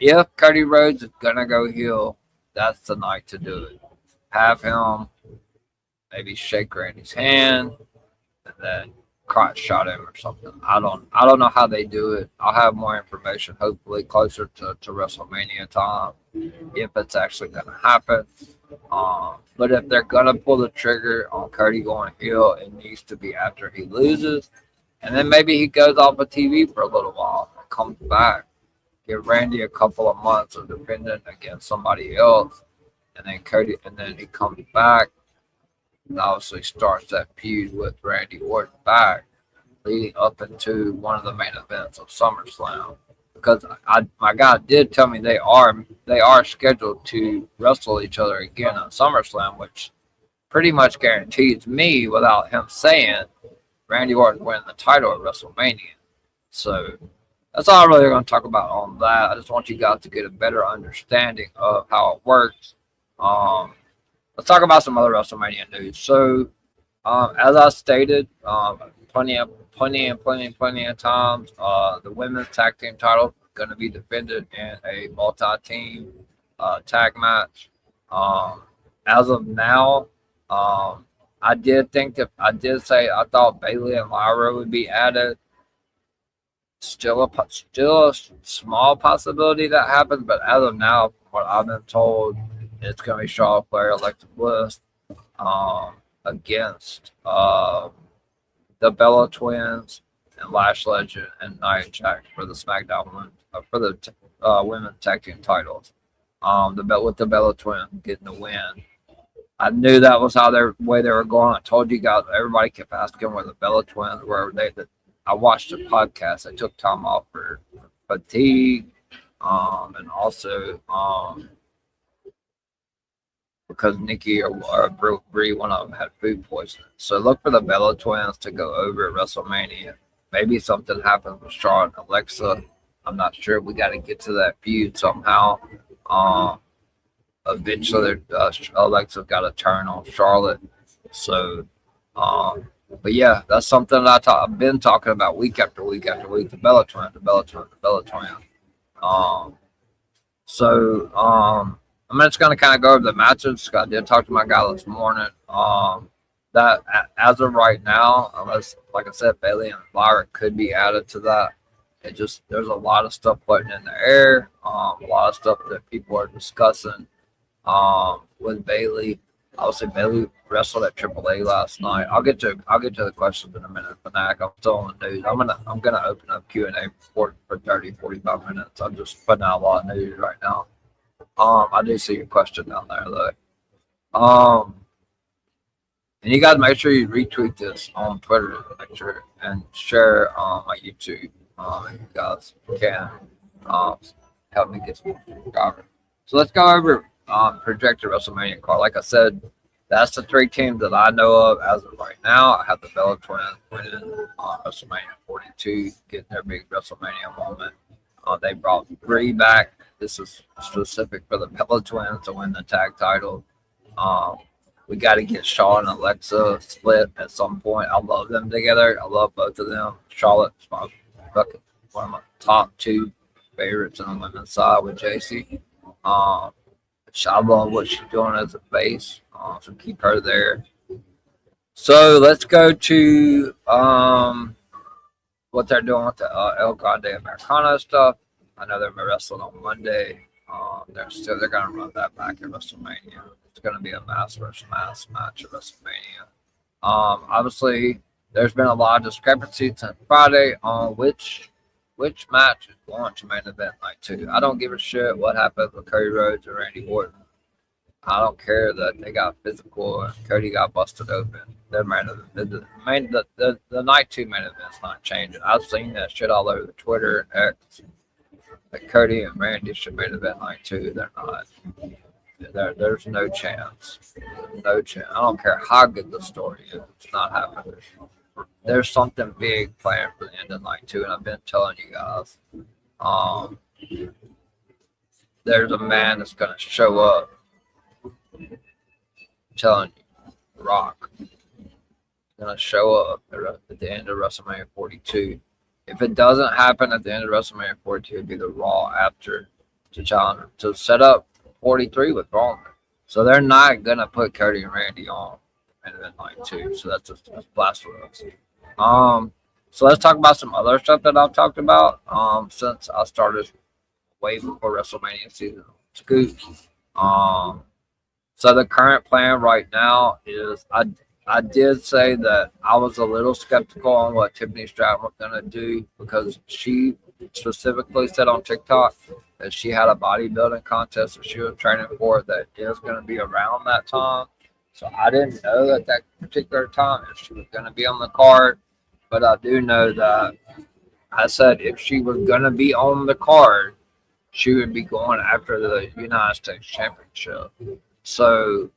[SPEAKER 3] If Cody Rhodes is going to go heel, that's the night to do it. Have him maybe shake Randy's hand and then crotch shot him or something. I don't know how they do it. I'll have more information hopefully closer to WrestleMania time if it's actually going to happen. But if they're going to pull the trigger on Cody going heel, it needs to be after he loses. And then maybe he goes off of TV for a little while and comes back. Give Randy a couple of months of defending against somebody else. And then he comes back and obviously starts that feud with Randy Orton back, leading up into one of the main events of SummerSlam. Because my guy did tell me they are scheduled to wrestle each other again at SummerSlam, which pretty much guarantees me, without him saying, Randy Orton winning the title at WrestleMania. So that's all I'm really going to talk about on that. I just want you guys to get a better understanding of how it works. Let's talk about some other WrestleMania news. So, as I stated, plenty of times, the women's tag team title is going to be defended in a multi-team tag match. As of now, I did say I thought Bailey and Lyra would be added. Still a small possibility that happens, but as of now, from what I've been told, it's going to be Charlotte Flair, Alexa Bliss, against the Bella Twins and Lash Legend and Nia Jax for the SmackDown women's tag team titles. With the Bella Twins getting the win. I knew that was how their way they were going. I told you guys, everybody kept asking where the Bella Twins were. I watched the podcast. I took time off for fatigue, and also because Nikki or Brie, one of them had food poisoning. So look for the Bella Twins to go over at WrestleMania. Maybe something happens with Charlotte and Alexa. I'm not sure. We got to get to that feud somehow. Eventually, Alexa's got to turn on Charlotte. So, but yeah, that's something that I've been talking about week after week after week. The Bella Twins. I'm just going to kind of go over the matches. I did talk to my guy this morning. That as of right now, unless, like I said, Bailey and Lyra could be added to that. There's a lot of stuff floating in the air. A lot of stuff that people are discussing. With Bailey, obviously Bailey wrestled at AAA last night. I'll get to the questions in a minute. Fanatic, I'm still on the news. I'm gonna open up Q&A for 30-45 minutes. I'm just putting out a lot of news right now. I do see your question down there though. And you guys make sure you retweet this on Twitter, make sure, and share my YouTube. If you guys can help me get some subscribers. So let's go over projected WrestleMania card. Like I said, that's the three teams that I know of as of right now. I have the Bella Twins winning WrestleMania 42, getting their big WrestleMania moment. They brought Brie back. This is specific for the Bella Twins to win the tag title. We got to get Shawn and Alexa split at some point. I love them together. I love both of them. Charlotte's one of my top two favorites on the women's side with JC. I love what she's doing as a face, so keep her there. So let's go to what they're doing with the El Grande Americana stuff. I know they're wrestling on Monday. They're gonna run that back at WrestleMania. It's gonna be a mass match at WrestleMania. Obviously, there's been a lot of discrepancies since Friday on which match is going to main event night 2. I don't give a shit what happened with Cody Rhodes or Randy Orton. I don't care that they got physical and Cody got busted open. The night 2 main event's not changing. I've seen that shit all over the Twitter and X. That Cody and Randy should main event night 2. They're not. There's no chance. No chance. I don't care how good the story is. It's not happening. There's something big planned for the end of night 2, and I've been telling you guys. There's a man that's going to show up. I'm telling you, Rock. He's going to show up at the end of WrestleMania 42. If it doesn't happen at the end of WrestleMania 42, it'd be the Raw after to challenge to set up 43 with Roman. So they're not going to put Cody and Randy on in night 2. So that's blasphemous. So let's talk about some other stuff that I've talked about since I started way before WrestleMania season. Scoop. So the current plan right now is I did say that I was a little skeptical on what Tiffany Stratton was going to do because she specifically said on TikTok that she had a bodybuilding contest that she was training for that is going to be around that time. So I didn't know at that particular time if she was going to be on the card, but I do know that I said if she was going to be on the card, she would be going after the United States Championship. So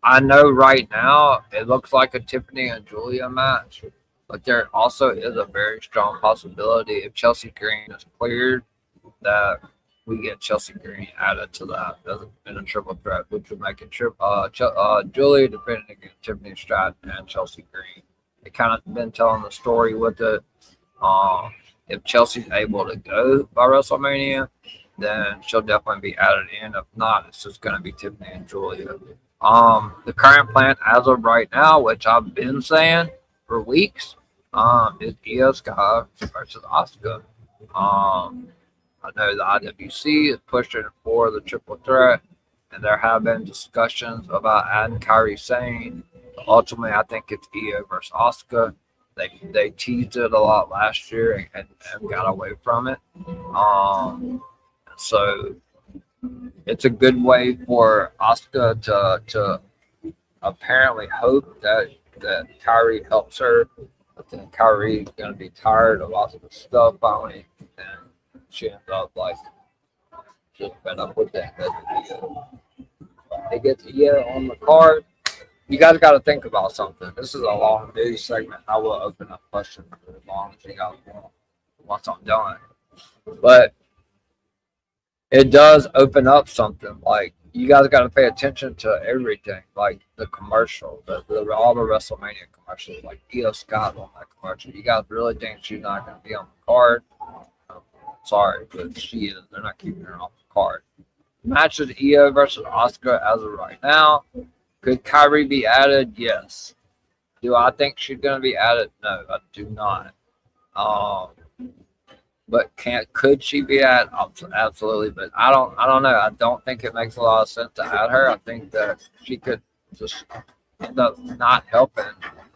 [SPEAKER 3] I know right now it looks like a Tiffany and Julia match, but there also is a very strong possibility if Chelsea Green is cleared that we get Chelsea Green added to that in a triple threat, which would make it Julia defending against Tiffany Stratton and Chelsea Green. They kind of been telling the story with it. If Chelsea's able to go by WrestleMania, then she'll definitely be added in. If not, it's just going to be Tiffany and Julia. The current plan as of right now, which I've been saying for weeks, is Io Sky versus Asuka. I know the IWC is pushing for the triple threat, and there have been discussions about adding Kairi Sane. Ultimately, I think it's Io versus Asuka. They teased it a lot last year and got away from it. So it's a good way for Asuka to apparently hope that Kairi helps her. But then Kyrie's gonna be tired of Asuka's stuff finally, and she ends up like just fed up with that. They get to on the card. You guys got to think about something. This is a long news segment. I will open up questions for as long as you guys want once I'm done. But it does open up something. Like, you guys got to pay attention to everything, like the commercial, all the WrestleMania commercials, like Io Scott on that commercial. You guys really think she's not going to be on the card? Sorry, but she is. They're not keeping her off the card. Match is Io versus Asuka as of right now. Could Kairi be added? Yes. Do I think she's going to be added? No, I do not. But could she be added? Absolutely. But I don't know. I don't think it makes a lot of sense to add her. I think that she could just end up not helping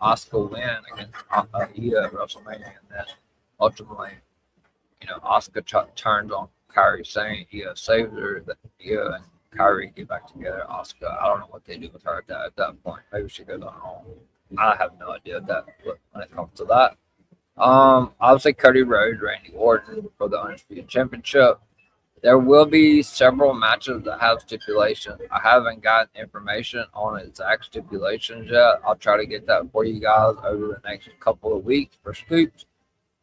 [SPEAKER 3] Asuka win against Io at WrestleMania, and then ultimately, Asuka turns on Kairi saying Io saved her, that Io and Kairi get back together. Asuka, I don't know what they do with her at that point. Maybe she goes on her own. I have no idea when it comes to that. Obviously Cody Rhodes, Randy Orton for the Undisputed Championship. There will be several matches that have stipulations. I haven't gotten information on exact stipulations yet. I'll try to get that for you guys over the next couple of weeks for scoops.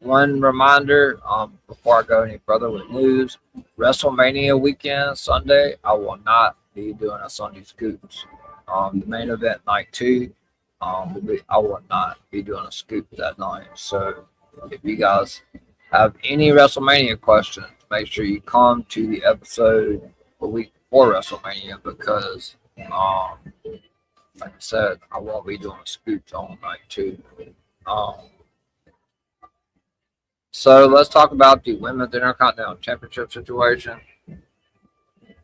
[SPEAKER 3] One reminder, before I go any further with news, WrestleMania weekend, Sunday, I will not be doing a Sunday Scoops. The main event, night 2, I will not be doing a scoop that night. So if you guys have any WrestleMania questions, make sure you come to the episode a week before WrestleMania, because, like I said, I won't be doing a scoop on night 2. So let's talk about the Women's Intercontinental Championship situation.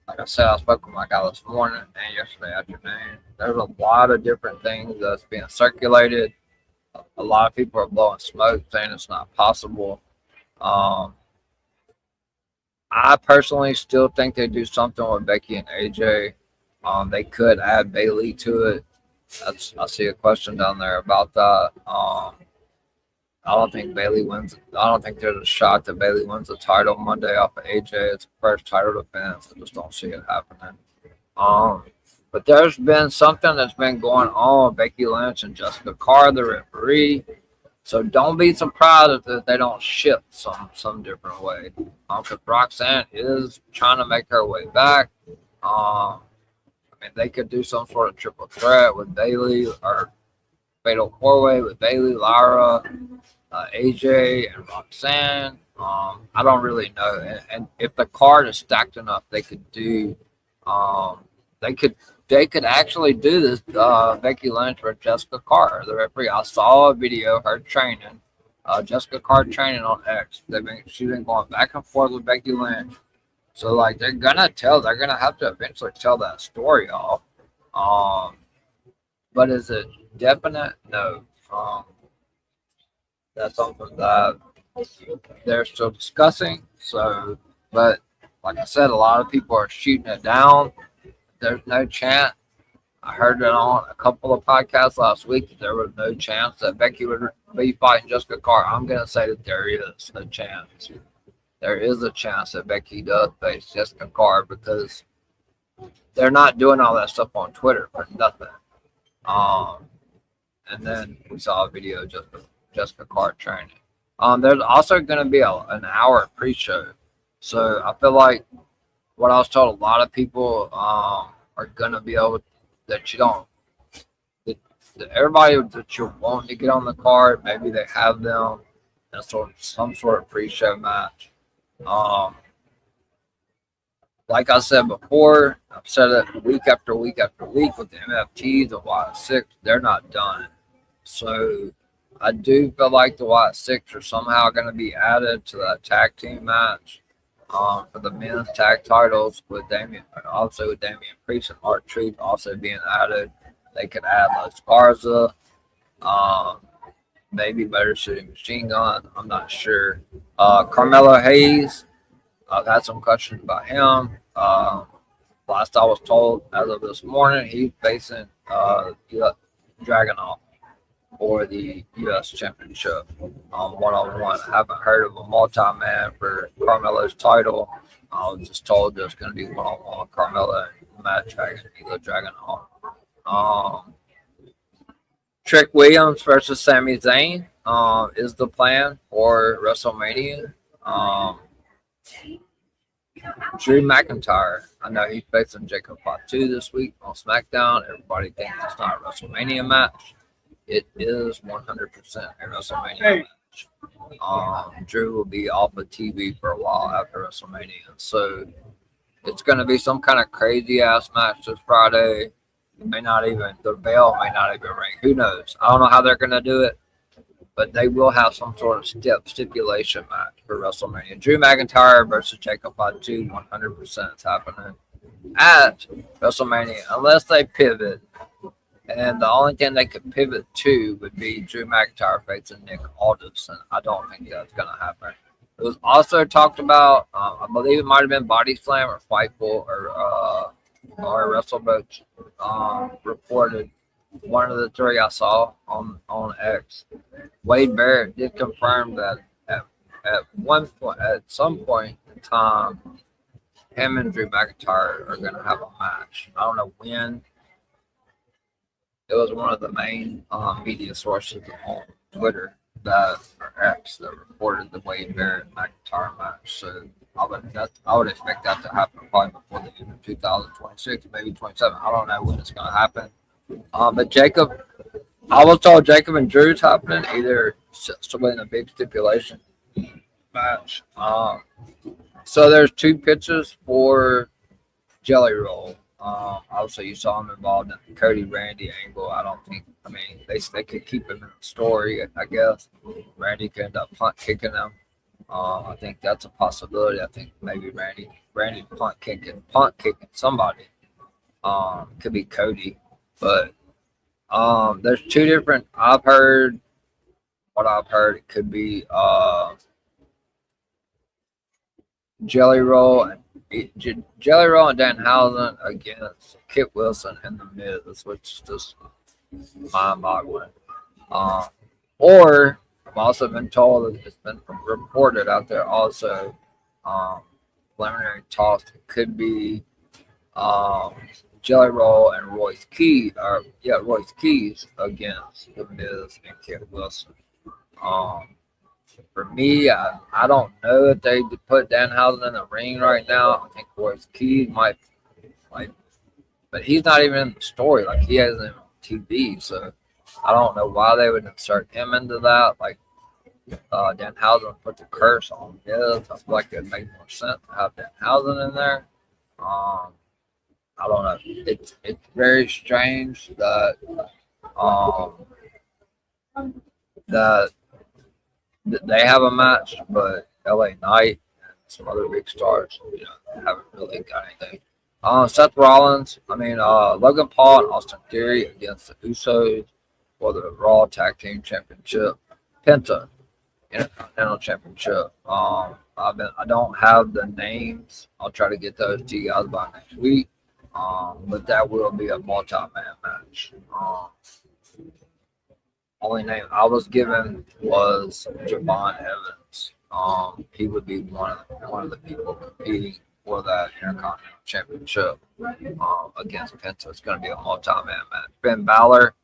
[SPEAKER 3] Like I said, I spoke with my guy this morning and yesterday afternoon. There's a lot of different things that's being circulated. A lot of people are blowing smoke, saying it's not possible. I personally still think they do something with Becky and AJ. They could add Bayley to it. I see a question down there about that. I don't think Bayley wins. I don't think there's a shot that Bayley wins the title Monday off of AJ. It's the first title defense. I just don't see it happening. But there's been something that's been going on with Becky Lynch and Jessica Carr, the referee. So don't be surprised if they don't ship some different way. Because Roxanne is trying to make her way back. They could do some sort of triple threat with Bayley, or fatal 4-way with Bayley, Lyra, AJ, and Roxanne. I don't really know. And if the card is stacked enough, they could do. They could actually do this. Becky Lynch or Jessica Carr, the referee. I saw a video of her training. Jessica Carr training on X. She's been going back and forth with Becky Lynch. So they're gonna have to eventually tell that story off. But is it definite? No. That's something that they're still discussing. So, but like I said, a lot of people are shooting it down. There's no chance. I heard it on a couple of podcasts last week that there was no chance that Becky would be fighting Jessica Carr. I'm going to say that there is a chance. There is a chance that Becky does face Jessica Carr, because they're not doing all that stuff on Twitter for nothing. And then we saw a video of Jessica Carr training. There's also going to be an hour pre-show. So I feel like what I was told, a lot of people are going to be able, that you don't, that everybody that you're wanting to get on the card, maybe they have them in some sort of pre-show match. Like I said before, I've said it week after week after week with the MFTs, the White Six, they're not done. So I do feel like the White Six are somehow going to be added to that tag team match for the men's tag titles with Damian Priest and R-Truth also being added. They could add Los Garza, maybe Better City Machine Gun. I'm not sure. Carmelo Hayes, I've had some questions about him. Last I was told, as of this morning, he's facing Dragunov for the U.S. Championship one-on-one. I haven't heard of a multi-man for Carmelo's title. I was just told there's going to be one-on-one Carmelo and Matt Dragunov. Trick Williams versus Sami Zayn is the plan for WrestleMania. Drew McIntyre, I know he's facing Jacob Fatu this week on SmackDown. Everybody thinks it's not a WrestleMania match. It is 100% a WrestleMania match. Drew will be off of TV for a while after WrestleMania. So it's going to be some kind of crazy ass match this Friday. The bell may not even ring. Who knows? I don't know how they're going to do it, but they will have some sort of stipulation match for WrestleMania. Drew McIntyre versus Jacob Fatu, 100% is happening at WrestleMania, unless they pivot. And the only thing they could pivot to would be Drew McIntyre facing Nick Aldis, and I don't think that's going to happen. It was also talked about, I believe it might have been Body Slam or Fightful or WrestleBoat reported, one of the three I saw on X. Wade Barrett did confirm that at some point in time, him and Drew McIntyre are going to have a match. I don't know when. It was one of the main media sources on Twitter or X that reported the Wade Barrett McIntyre match. So I would expect that to happen probably before the end of 2026, maybe 27. I don't know when it's going to happen. But Jacob, I was told Jacob and Drew's happening, either in a big stipulation match. So there's two pitches for Jelly Roll. Obviously, you saw him involved in the Cody Randy angle. They could keep him in the story, I guess. Randy could end up punt kicking him. I think that's a possibility. I think maybe Randy punt kicking somebody. Could be Cody. But there's two different. I've heard it could be Jelly Roll and Danhausen against Kit Wilson and the Miz, which is just mind-boggling. Or I've also been told that it's been reported out there also. Preliminary talks could be Jelly Roll and Royce Keys against the Miz and Kit Wilson. For me, I don't know if they put Danhausen in the ring right now. I think Royce Keys might, but he's not even in the story. Like, he hasn't even on TV, so I don't know why they would insert him into that. Like, Danhausen put the curse on Miz. I feel like it would make more sense to have Danhausen in there. I don't know. It's very strange that they have a match, but LA Knight and some other big stars, haven't really got anything. Seth Rollins, Logan Paul and Austin Theory against the Usos for the Raw Tag Team Championship, Penta Intercontinental Championship. I don't have the names. I'll try to get those to you guys by next week. But that will be a multi-man match. Only name I was given was Javon Evans. He would be one of the people competing for that Intercontinental Championship against Penta. It's going to be a multi-man match. Finn Balor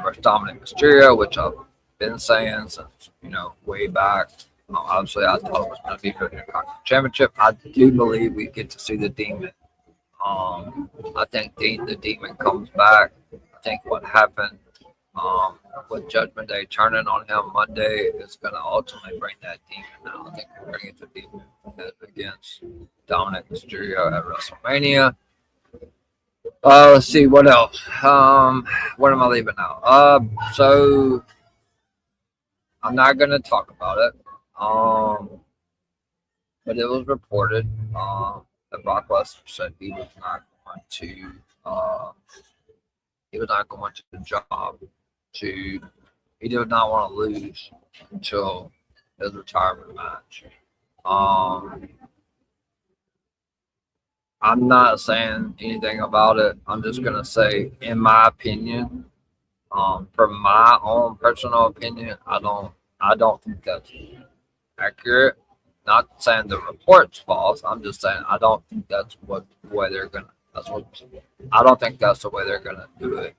[SPEAKER 3] versus Dominic Mysterio, which I've been saying since way back. Obviously, I thought it was going to be for the Intercontinental Championship. I do believe we get to see the Demon. I think the Demon comes back. I think what happened with Judgment Day turning on him Monday is going to ultimately bring that Demon out. I think we're going to get the Demon against Dominic Mysterio at WrestleMania. Let's see what else. What am I leaving out? So I'm not gonna talk about it. But it was reported that Brock Lesnar said he was not going to. He was not going to the job to. He did not want to lose until his retirement match. Um, I'm not saying anything about it. I'm just gonna say, in my opinion, from my own personal opinion, I don't think that's accurate. Not saying the report's false. I'm just saying I don't think that's what the way they're gonna. That's what I don't think that's the way they're gonna do it.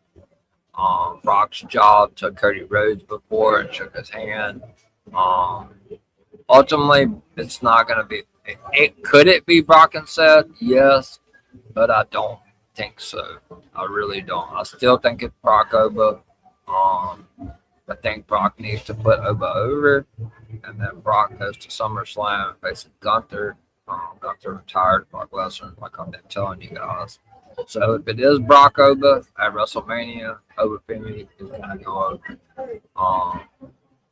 [SPEAKER 3] Brock's job to Cody Rhodes before and shook his hand. Um, Ultimately, it's not gonna be. Could it be Brock and Seth? Yes, but I don't think so. I really don't. I still think it's Brock over. I think Brock needs to put over, and then Brock goes to SummerSlam facing Gunther. Gunther retired, Brock Lesnar, like I've been telling you guys. So if it is Brock over at WrestleMania, over Femi is going to go over.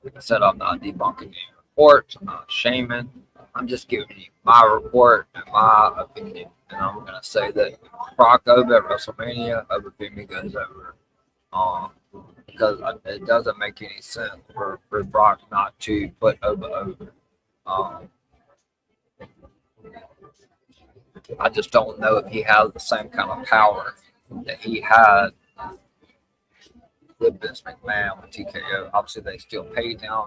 [SPEAKER 3] Like I said, I'm not debunking any reports. I'm not shaming. I'm just giving you my report and my opinion. And I'm going to say that Brock over at WrestleMania, over Femi goes over. Because it doesn't make any sense for Brock not to put over. I just don't know if he has the same kind of power that he had with Vince McMahon with TKO. Obviously, they still paid him,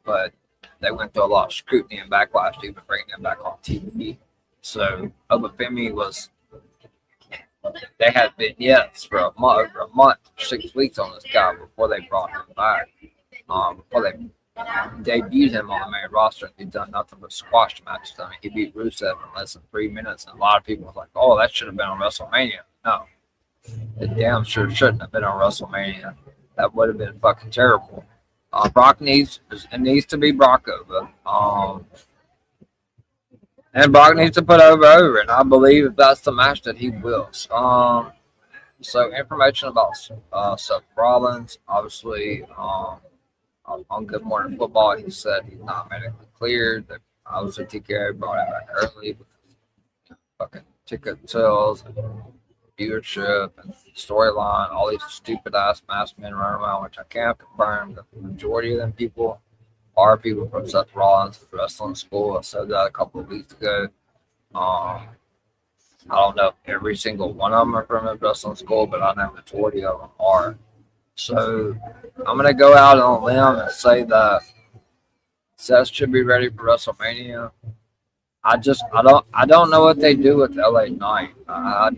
[SPEAKER 3] but they went through a lot of scrutiny and backlash to even bring him back on TV. So Obafemi was. They had vignettes for over a month, 6 weeks on this guy before they brought him back. Before they debuted him on the main roster, and he'd done nothing but squash matches. I mean, he beat Rusev in less than 3 minutes, and a lot of people was like, "Oh, that should have been on WrestleMania." No, it damn sure shouldn't have been on WrestleMania. That would have been fucking terrible. Brock needs to be Brock over. And Brock needs to put over, and I believe that's the match that he will. So information about Seth Rollins, obviously, on Good Morning Football, he said he's not medically cleared. That obviously TKO brought him back early with fucking ticket sales and viewership and storyline. All these stupid ass masked men running around, which I can't confirm. The majority of them people are people from Seth Rollins' wrestling school. I said that a couple of weeks ago. I don't know if every single one of them are from his wrestling school, but I know the majority of them are. So I'm gonna go out on a limb and say that Seth should be ready for WrestleMania. I don't know what they do with LA Knight. I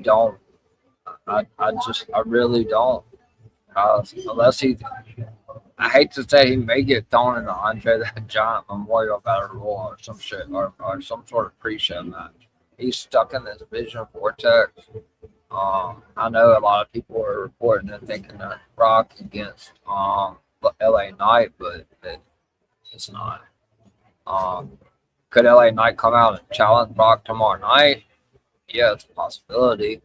[SPEAKER 3] really don't. Unless he, I hate to say he may get thrown in the Andre the Giant Memorial Battle Royal or some shit or some sort of pre-show match. He's stuck in this vision vortex. I know a lot of people are reporting and thinking that Brock against LA Knight, but it's not. Could LA Knight come out and challenge Brock tomorrow night? Yeah, it's a possibility.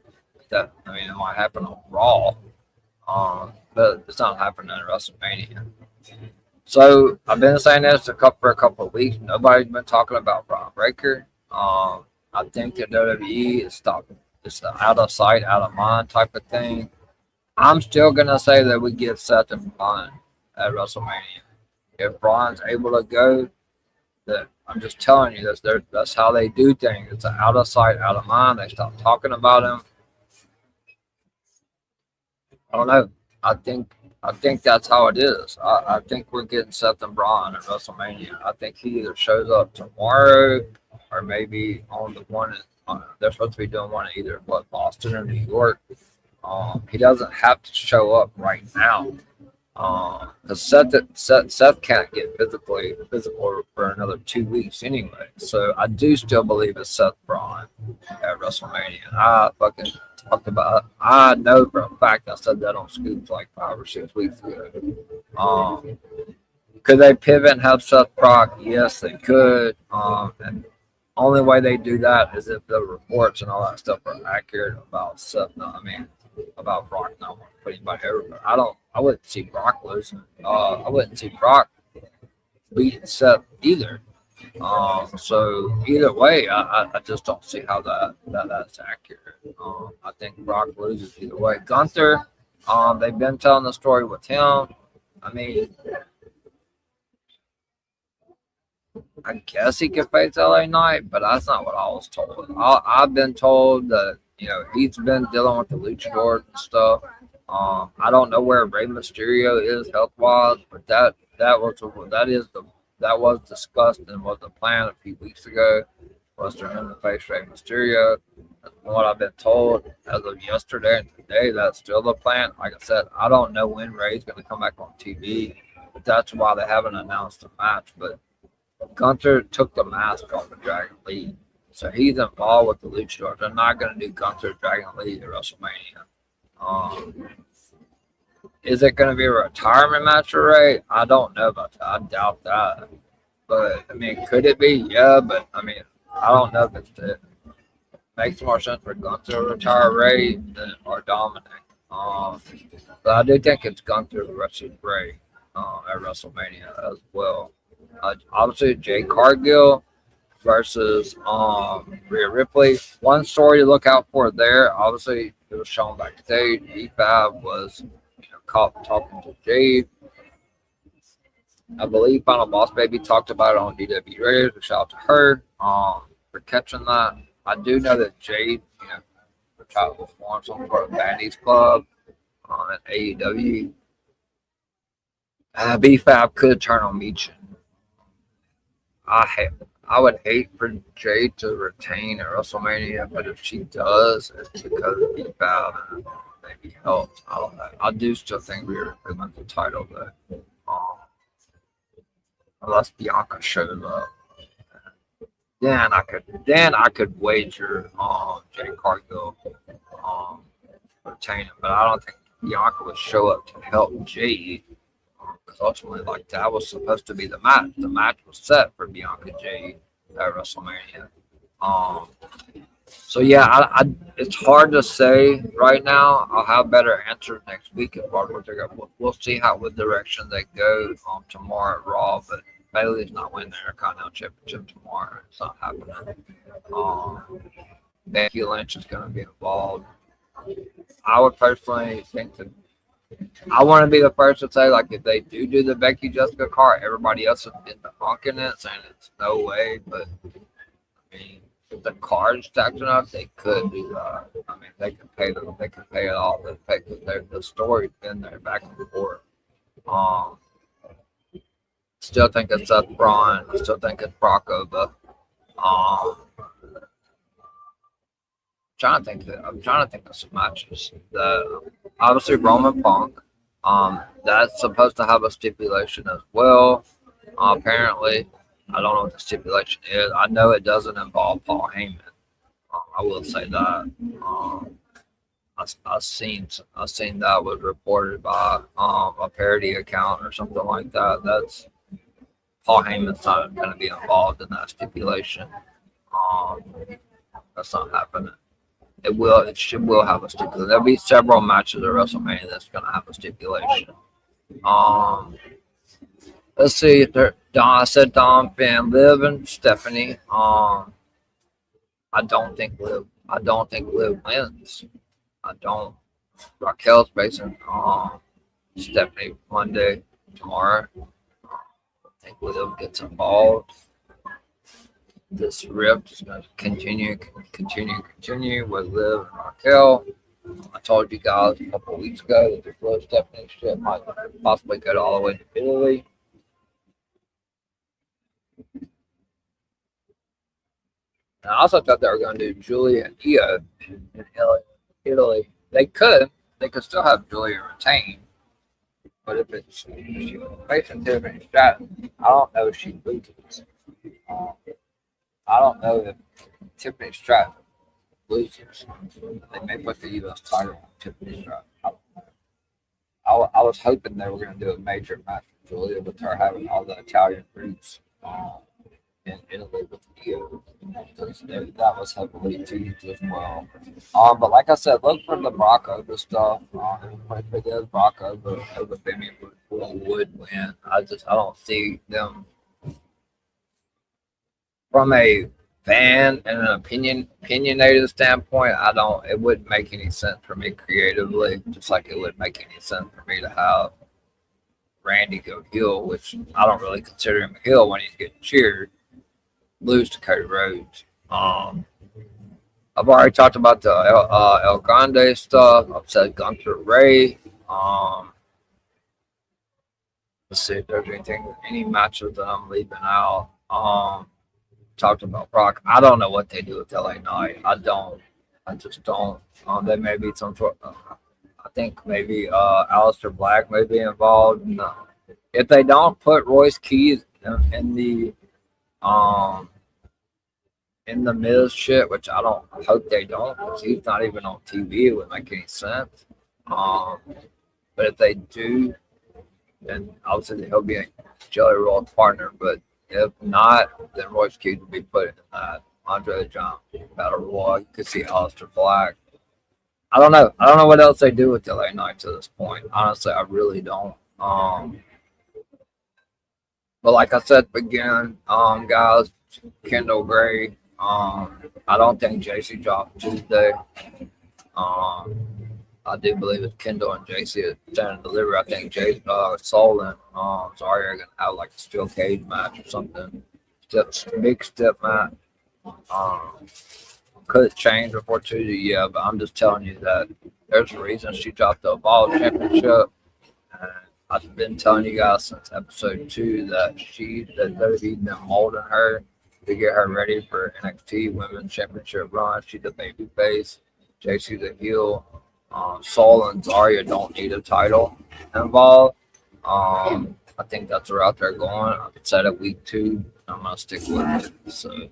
[SPEAKER 3] It might happen on Raw. But it's not happening at WrestleMania. So I've been saying this for a couple of weeks. Nobody's been talking about Braun Breaker. I think the WWE is stopping. It's the out of sight, out of mind type of thing. I'm still gonna say that we get Seth and Braun at WrestleMania. If Braun's able to go, that I'm just telling you that's how they do things. It's an out of sight, out of mind. They stop talking about him. I don't know. I think that's how it is. I think we're getting Seth and Braun at WrestleMania. I think he either shows up tomorrow or maybe on the one. They're supposed to be doing one in either Boston or New York. He doesn't have to show up right now. Because Seth can't get physical for another 2 weeks anyway. So I do still believe it's Seth Braun at WrestleMania. I fucking talked about it. I know for a fact I said that on Scoops like 5 or 6 weeks ago. Could they pivot and have Seth Brock? Yes, they could. And only way they do that is if the reports and all that stuff are accurate about Seth. No, about Brock not wanting to put anybody over. But I wouldn't see Brock losing. I wouldn't see Brock beating Seth either. So either way, I just don't see how that's accurate. I think Brock loses either way. Gunther, they've been telling the story with him. I mean, I guess he could face LA Knight, but that's not what I was told. I've been told that he's been dealing with the luchadors and stuff. I don't know where Rey Mysterio is health wise, but that was discussed and was the plan a few weeks ago, was for him to face Rey Mysterio. That's what I've been told as of yesterday and today. That's still the plan. Like I said, I don't know when Rey's going to come back on TV. But that's why they haven't announced a match. But Gunther took the mask off of Dragon Lee. So he's involved with the luchadors. They're not going to do Gunther Dragon Lee at WrestleMania. Is it going to be a retirement match for Ray? I don't know about that. I doubt that. But, I mean, could it be? Yeah, but, I mean, I don't know if it makes more sense for Gunther to retire Ray than or Dominic. But I do think it's Gunther versus Ray at WrestleMania as well. Obviously, Jade Cargill versus Rhea Ripley. One story to look out for there, obviously, it was shown backstage. E5 was caught talking to Jade. I believe Final Boss Baby talked about it on DW Radio, so shout out to her for catching that. I do know that Jade, tried to form some sort of baddies club at AEW. B5 could turn on Meechin. I would hate for Jade to retain at WrestleMania, but if she does, it's because of B5 and maybe helps. I don't know. I do still think we're wins the title though. Unless Bianca shows up. Then I could wager on Jade Cargill retaining, but I don't think Bianca would show up to help Jade. Because ultimately, like that was supposed to be the match. The match was set for Bianca Jade at WrestleMania. So yeah, it's hard to say right now. I'll have better answers next week as far as what they're going. We'll see what direction they go tomorrow at Raw. But Bayley's not winning their Continental Championship tomorrow. It's not happening. Becky Lynch is going to be involved. I would personally think that. I want to be the first to say, like, if they do the Becky Jessica card, everybody else has been debunking it, saying it's no way. But I mean, if the card's stacked enough, they could do that. I mean, they can pay them. They can pay it all. They pay because the story's been there back and forth. Still think it's Seth Braun. I still think it's Brock Lesnar. I'm trying to think of some matches. Obviously Roman Punk. That's supposed to have a stipulation as well. Apparently, I don't know what the stipulation is. I know it doesn't involve Paul Heyman. I will say that. I seen that was reported by a parody account or something like that. That's Paul Heyman's not going to be involved in that stipulation. That's not happening. It will have a stipulation. There'll be several matches at WrestleMania that's going to have a stipulation. Let's see. I said Dom, Finn, Liv, and Stephanie. I don't think Liv wins. I don't. Raquel's facing Stephanie Monday tomorrow. I think Liv gets involved. This rift is going to continue with Liv and Raquel. I told you guys a couple of weeks ago that the Liv Stephanie shit might possibly go all the way to Italy. And I also thought they were going to do Julia and Io in Italy. They could still have Julia retain. But if it's facing Tiffany Stratton, I don't know if she loses. I don't know if Tiffany Stratton loses. They may put the U.S. title on Tiffany Stratton. I was hoping they were going to do a major match with Julia with her having all the Italian roots. in Italy with Io. That was heavily teased as well. But like I said, look for the Brock over stuff. If it is Brock over Damian would win. I don't see them from a fan and an opinionated standpoint. It wouldn't make any sense for me creatively, just like it wouldn't make any sense for me to have Randy go heel, which I don't really consider him a heel when he's getting cheered, lose to Cody Rhodes. I've already talked about the El Grande stuff. I've said Gunther Ray. Let's see if there's any matches that I'm leaving out. Talked about Brock. I don't know what they do with LA Knight. I just don't. There may be some sort of, I think maybe Aleister Black may be involved. No. If they don't put Royce Keys in the Miz shit, which I hope they don't, because he's not even on TV, it wouldn't make any sense. But if they do, then obviously he'll be a Jelly Roll's partner. But if not, then Royce Keys will be put in that Andre the Giant Battle Royal. You could see Aleister Black. I don't know. I don't know what else they do with LA Knight to this point. Honestly, I really don't. But like I said again, guys, Kendall Gray. I don't think JC dropped Tuesday. I do believe it's Kendall and JC at Stand and Deliver. I think Soul and Zarya are gonna have like a steel cage match or something. Big step match. Could it change before Tuesday? Yeah, but I'm just telling you that there's a reason she dropped the Evolve Championship. And I've been telling you guys since episode 2 that they've been molding her to get her ready for NXT Women's Championship run. She's a baby face. JC's a heel. Soul and Zarya don't need a title involved. I think that's the route they're going. I said it week 2. I'm gonna stick with it. So, and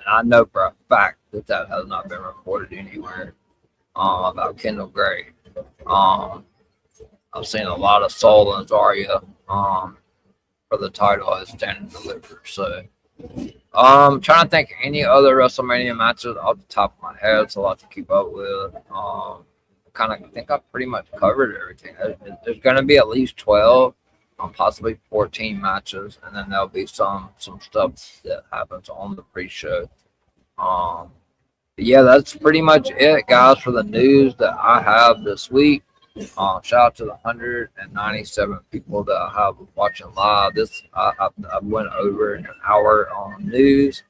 [SPEAKER 3] I know for a fact that has not been reported anywhere about Kendall Gray. I've seen a lot of Soul and Zarya for the title as Stand and Deliver. So, trying to think of any other WrestleMania matches off the top of my head. It's a lot to keep up with. I think I've pretty much covered everything. There's going to be at least 12, possibly 14 matches, and then there'll be some stuff that happens on the pre-show. Yeah, that's pretty much it, guys, for the news that I have this week. Shout out to the 197 people that I have watching live. I went over an hour on news.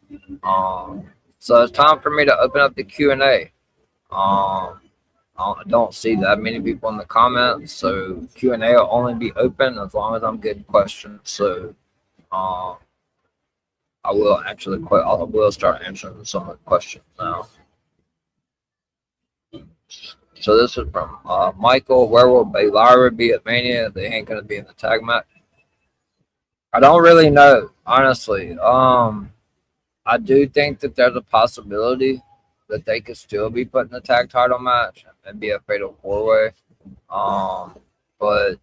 [SPEAKER 3] So it's time for me to open up the Q&A. I don't see that many people in the comments, so Q&A will only be open as long as I'm getting questions. So I will start answering some of the questions now. So this is from Michael. Where will Baylor be at Mania? They ain't going to be in the tag match. I don't really know, honestly. I do think that there's a possibility that they could still be put in the tag title match and be a fatal 4-way. But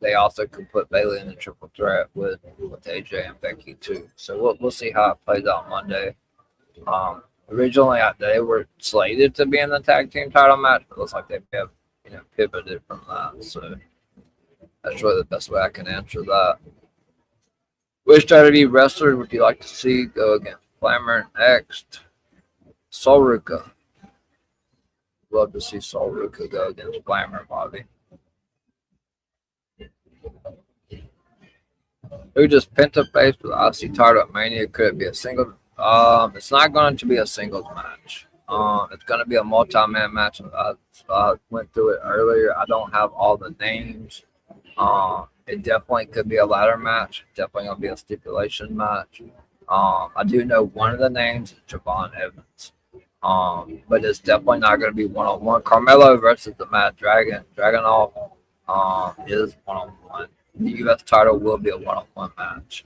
[SPEAKER 3] they also could put Bayley in the triple threat with AJ and Becky too. So we'll see how it plays out Monday. Originally they were slated to be in the tag team title match, but it looks like they have pivoted from that. So that's really the best way I can answer that. Which WWE wrestler would you like to see go against Glamour next? Sol Ruca. Love to see Sol Ruca go against Glamour, Bobby. Who just Penta face with the IC title at Mania? Could it be a single? It's not going to be a singles match. It's going to be a multi-man match. I went through it earlier. I don't have all the names. It definitely could be a ladder match. Definitely going to be a stipulation match. I do know one of the names is Javon Evans. But it's definitely not going to be one-on-one. Carmelo versus the Mad Dragon. Dragunov is one-on-one. The U.S. title will be a one-on-one match.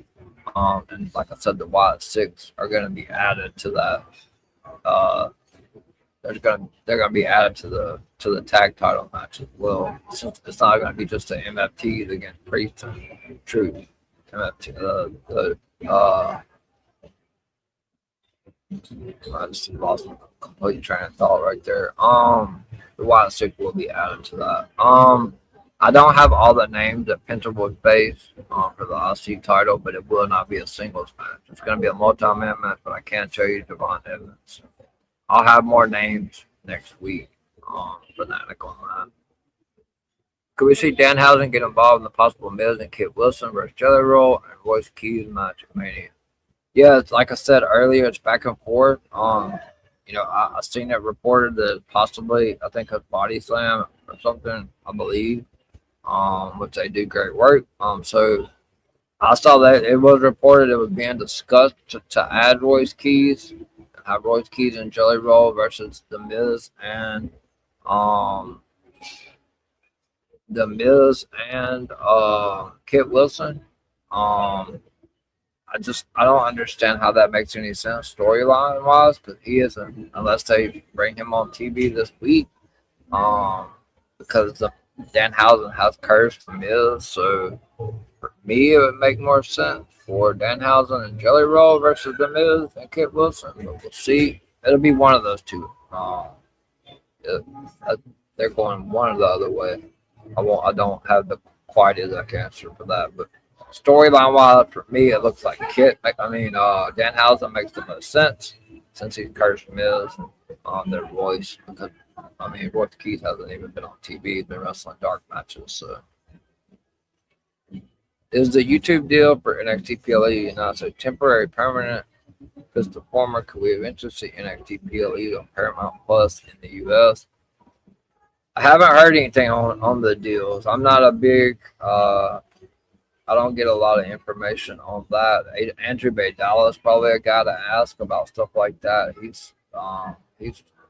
[SPEAKER 3] And like I said, the Wyatt Six are going to be added to that. They're going to be added to the tag title match as well. Since it's not going to be just the MFTs against Priest and Truth. I just lost my complete train of thought right there. The Wild Stick will be added to that. I don't have all the names that Penta will face for the IC title, but it will not be a singles match. It's going to be a multi-man match, but I can't tell you Devon Evans. I'll have more names next week. Fanatic on that. Could we see Danhausen get involved in the possible Miz and Kit Wilson versus Jelly Roll and Royce Keys match at Mania? Yeah, it's like I said earlier, it's back and forth. I seen it reported that possibly, I think a body slam or something, I believe, which they do great work. So I saw that it was reported it was being discussed to add Royce Keys, have Royce Keys and Jelly Roll versus The Miz and Kit Wilson. I don't understand how that makes any sense storyline wise, because he isn't, unless they bring him on TV this week. Because Danhausen has cursed The Miz, so for me it would make more sense for Danhausen and Jelly Roll versus The Miz and Kit Wilson. But we'll see. It'll be one of those two. They're going one or the other way. I don't have the quite exact answer for that, but storyline wise, for me, it looks like Danhausen makes the most sense since he's cursed Miz on their voice. Because Royce Keys hasn't even been on TV; he's been wrestling dark matches. So, is the YouTube deal for NXT PLE announced a temporary, permanent? Because the former, could we eventually see NXT PLE on Paramount Plus in the US? I haven't heard anything on the deals. I'm not a big. I don't get a lot of information on that. Andrew Baydala is probably a guy to ask about stuff like that. He's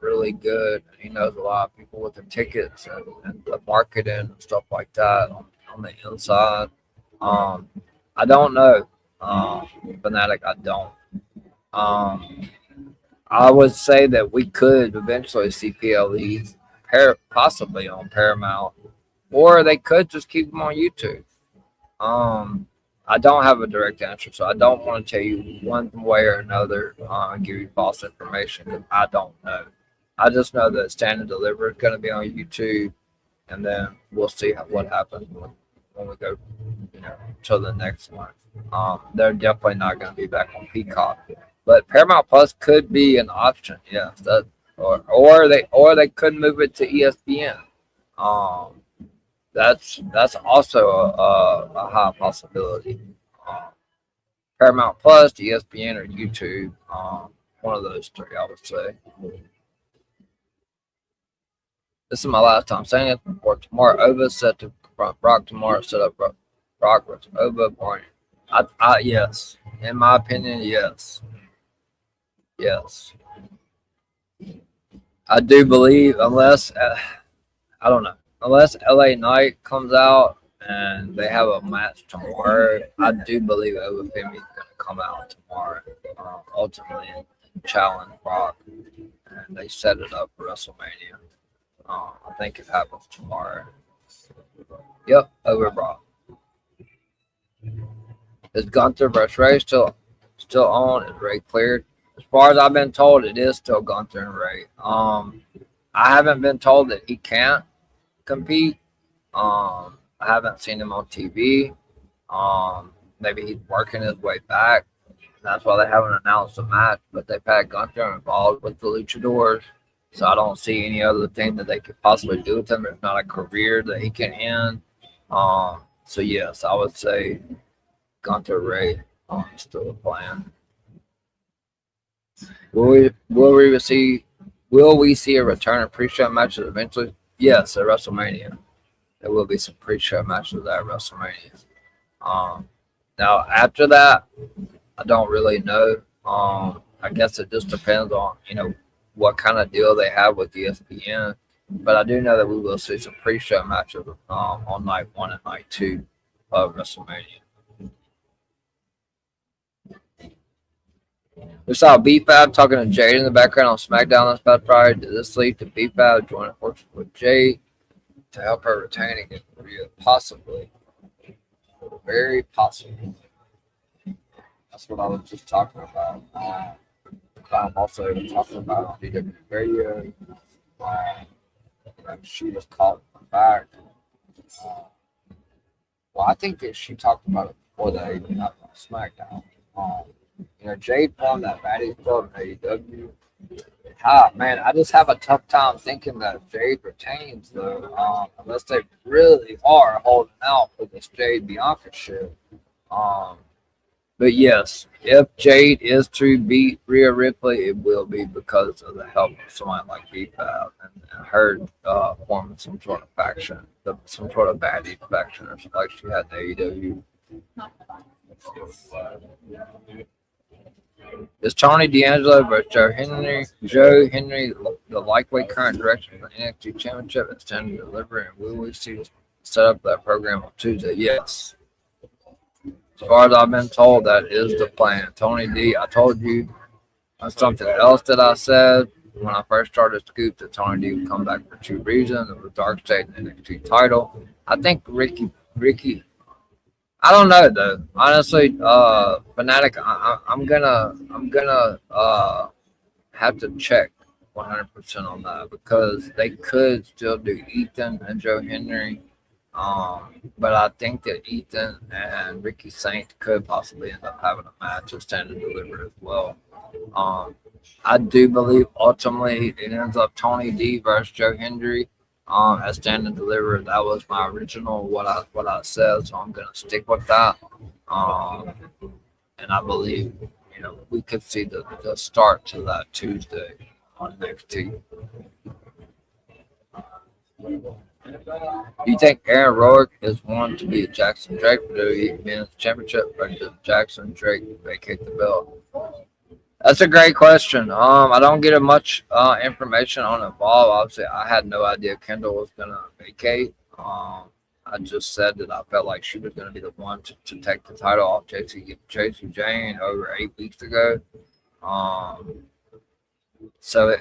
[SPEAKER 3] really good. He knows a lot of people with the tickets and the marketing and stuff like that on the inside. I don't know. Fanatic, I don't. I would say that we could eventually see PLEs possibly on Paramount, or they could just keep them on YouTube. I don't have a direct answer, so I don't want to tell you one way or another and give you false information because I don't know. I just know that Stand and Deliver is going to be on YouTube, and then we'll see what happens when we go, to the next one. They're definitely not going to be back on Peacock, but Paramount Plus could be an option. Yes, or they could move it to ESPN. That's also a high possibility. Paramount Plus, ESPN, or YouTube. One of those three, I would say. This is my last time saying it. For tomorrow, Ova set to confront Brock tomorrow. Set up Brock versus Ova. Yes. In my opinion, yes. Yes. I do believe, unless I don't know. Unless LA Knight comes out and they have a match tomorrow, I do believe Obafemi is going to come out tomorrow, ultimately, and challenge Brock. And they set it up for WrestleMania. I think it happens tomorrow. Yep, over Brock. Is Gunther versus Ray still on? Is Ray cleared? As far as I've been told, it is still Gunther and Ray. I haven't been told that he can't compete. I haven't seen him on TV. Maybe he's working his way back. That's why they haven't announced a match, but they've had Gunther involved with the Luchadors. So I don't see any other thing that they could possibly do with him. There's not a career that he can end. So yes, I would say Gunther Ray still a plan. Will we see a return of pre-show matches eventually? Yes, at WrestleMania. There will be some pre-show matches at WrestleMania. Now, after that, I don't really know. I guess it just depends on, what kind of deal they have with ESPN. But I do know that we will see some pre-show matches on night 1 and night 2 of WrestleMania. We saw B-Fab talking to Jade in the background on SmackDown this past Friday. Did this lead to B-Fab joining forces with Jade to help her retain against Rhea? Possibly. Very possible. That's what I was just talking about. I'm also talking about on DW Radio. She was called back. Well, I think that she talked about it before they even got on SmackDown. Jade won that Baddies Club in AEW. Man, I just have a tough time thinking that Jade retains, though, unless they really are holding out for this Jade Bianca shit. But yes, if Jade is to beat Rhea Ripley, it will be because of the help of someone like B-Fab and her forming some sort of faction, some sort of baddie faction, or like she had in AEW. Is Tony D'Angelo versus Joe Henry the likely current direction for the NXT Championship and standing delivery? And will we see set up that program on Tuesday? Yes. As far as I've been told, that is the plan. Tony D, I told you something else that I said when I first started Scoop, that Tony D would come back for 2 reasons. It was Dark State and the NXT title. I think Ricky, I don't know though. Honestly, Fanatic, I'm gonna have to check 100% on that because they could still do Ethan and Joe Henry. But I think that Ethan and Ricky Saint could possibly end up having a match of Stand and Deliver as well. I do believe ultimately it ends up Tony D versus Joe Henry as Stand and Deliver. That was my original what I said, so I'm gonna stick with that. And I believe we could see the start to that Tuesday on NXT. Do you think Aaron Rourke is one to be a Jackson Drake for the Men's Championship, or does Jackson Drake vacate the belt? That's a great question. I don't get much information on Evolve. Obviously, I had no idea Kendall was gonna vacate. I just said that I felt like she was gonna be the one to take the title off Jacy Jayne over 8 weeks ago. So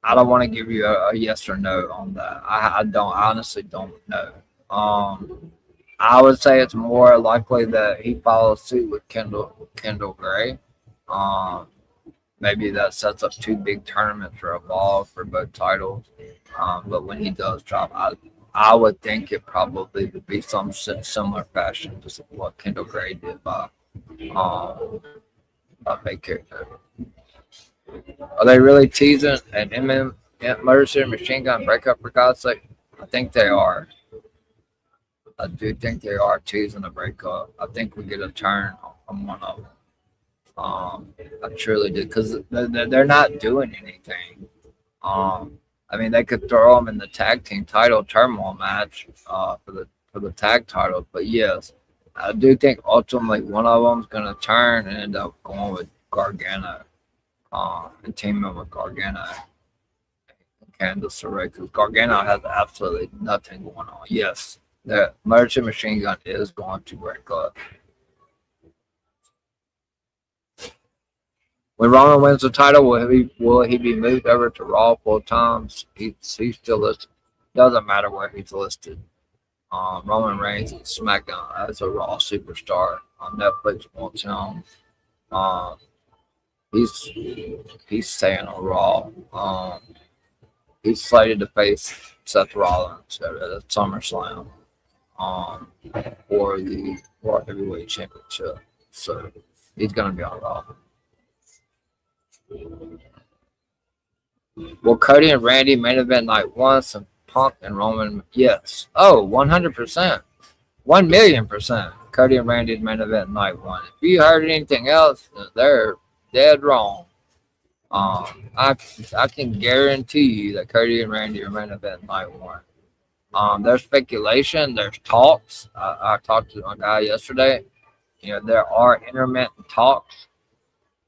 [SPEAKER 3] I don't want to give you a yes or no on that. I honestly don't know. I would say it's more likely that he follows suit with Kendall Gray. Maybe that sets up 2 big tournaments for Evolve for both titles. But when he does drop, I would think it probably would be some similar fashion to what Kendall Gray did by vacating. Are they really teasing an Motor City Machine Gun breakup, for God's sake? I think they are. I do think they are teasing a breakup. I think we get a turn on one of them. I truly do, because they're not doing anything. I mean, they could throw them in the tag team title turmoil match for the tag title, but yes, I do think ultimately one of them's gonna turn and end up going with Gargano. And teaming with Gargano and Candice LeRae, because Gargano has absolutely nothing going on. Yes, the Motor Machine Gun is going to break up. When Roman wins the title, will he be moved over to Raw full time? He's still listed. Doesn't matter where he's listed. Roman Reigns is SmackDown as a Raw superstar. Netflix wants him. He's staying on Raw. He's slated to face Seth Rollins at SummerSlam for the Raw Heavyweight Championship. So he's going to be on Raw. Will Cody and Randy main event night 1 and Punk and Roman? Yes. Oh, 100%. 1,000,000%. Cody and Randy's main event night 1. If you heard anything else, they're dead wrong. I can guarantee you that Cody and Randy are main event night 1. There's speculation, there's talks. I talked to a guy yesterday. There are intermittent talks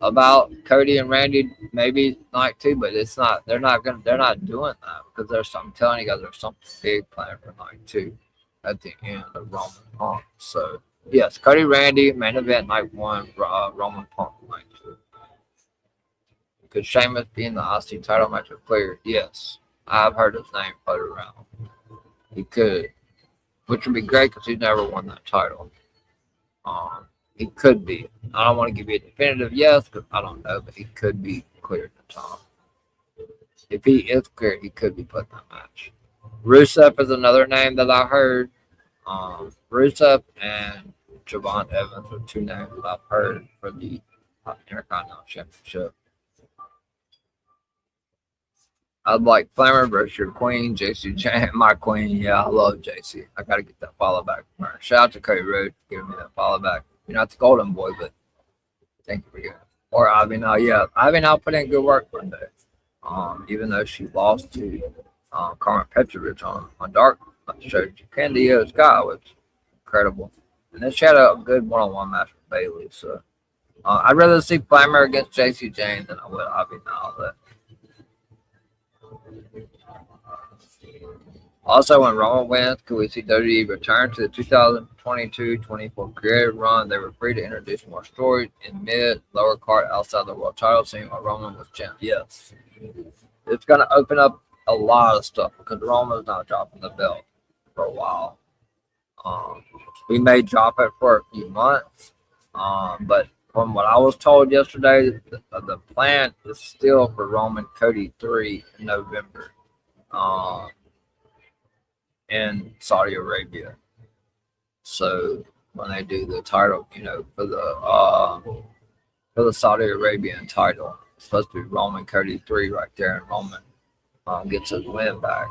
[SPEAKER 3] about Cody and Randy maybe night 2, but it's not. They're not doing that because I'm telling you guys, there's something big planned for night 2 at the end of Roman Punk. So yes, Cody Randy main event night 1, Roman Punk night 2. Could Sheamus be in the IC title match with Flair? Yes, I've heard his name floated around. He could, which would be great because he's never won that title. He could be. I don't want to give you a definitive yes because I don't know, but he could be cleared to Tom. If he is cleared, he could be put in that match. Rusev is another name that I heard. Rusev and Javon Evans are two names that I've heard for the Intercontinental Championship. I'd like Flamer versus your queen, JC Jane, my queen. Yeah, I love JC. I got to get that follow back from her. Shout out to Cody Rhodes for giving me that follow back. You're not the golden boy, but thank you for giving it. Or Ivy yeah. Ivy put in good work one day. Even though she lost to Carmen Petrovich on Dark show, Candido Sky was incredible. And then she had a good one-on-one match with Bailey. So I'd rather see Flamer against JC Jane than I would Ivy Nile. Also, when Roman wins, could we see WWE return to the 2022-24 creative run? They were free to introduce more stories in mid, lower card outside the world title scene while Roman was champ. Yes. It's going to open up a lot of stuff because Roman's not dropping the belt for a while. We may drop it for a few months, but from what I was told yesterday, the plan is still for Roman Cody 3 in November. In Saudi Arabia. So when they do the title, for the Saudi Arabian title, it's supposed to be Roman Cody 3 right there, and Roman gets his win back.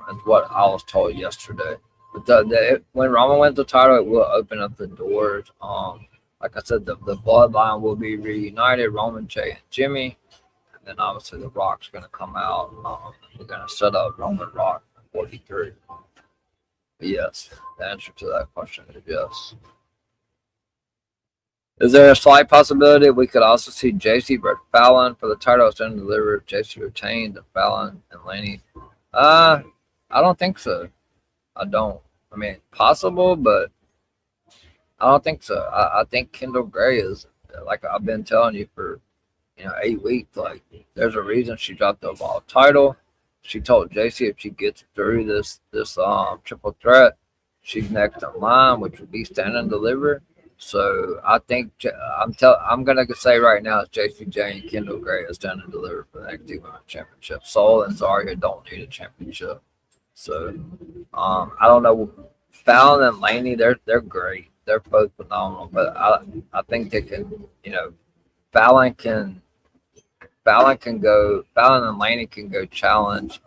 [SPEAKER 3] That's what I was told yesterday. But when Roman wins the title, it will open up the doors. Like I said, the bloodline will be reunited, Roman, Jay, and Jimmy. And then obviously the Rock's going to come out. We're going to set up Roman Rock 43. But yes, the answer to that question is yes. Is there a slight possibility we could also see JC versus Fallon for the title soon delivered? JC retained the Fallon and Laney. I don't think so. I don't. I mean, possible, but I don't think so. I think Kendall Gray is, like I've been telling you for 8 weeks. Like, there's a reason she dropped the Evolve title. She told JC if she gets through this triple threat, she's next in line, which would be stand and deliver. So I think I'm gonna say right now it's JC Jane, Kendall Gray is stand and deliver for the NXT Women's Championship. Soul and Zarya don't need a championship. So I don't know. Fallon and Laney, they're great. They're both phenomenal, but I think they can. Fallon and Laney can go challenge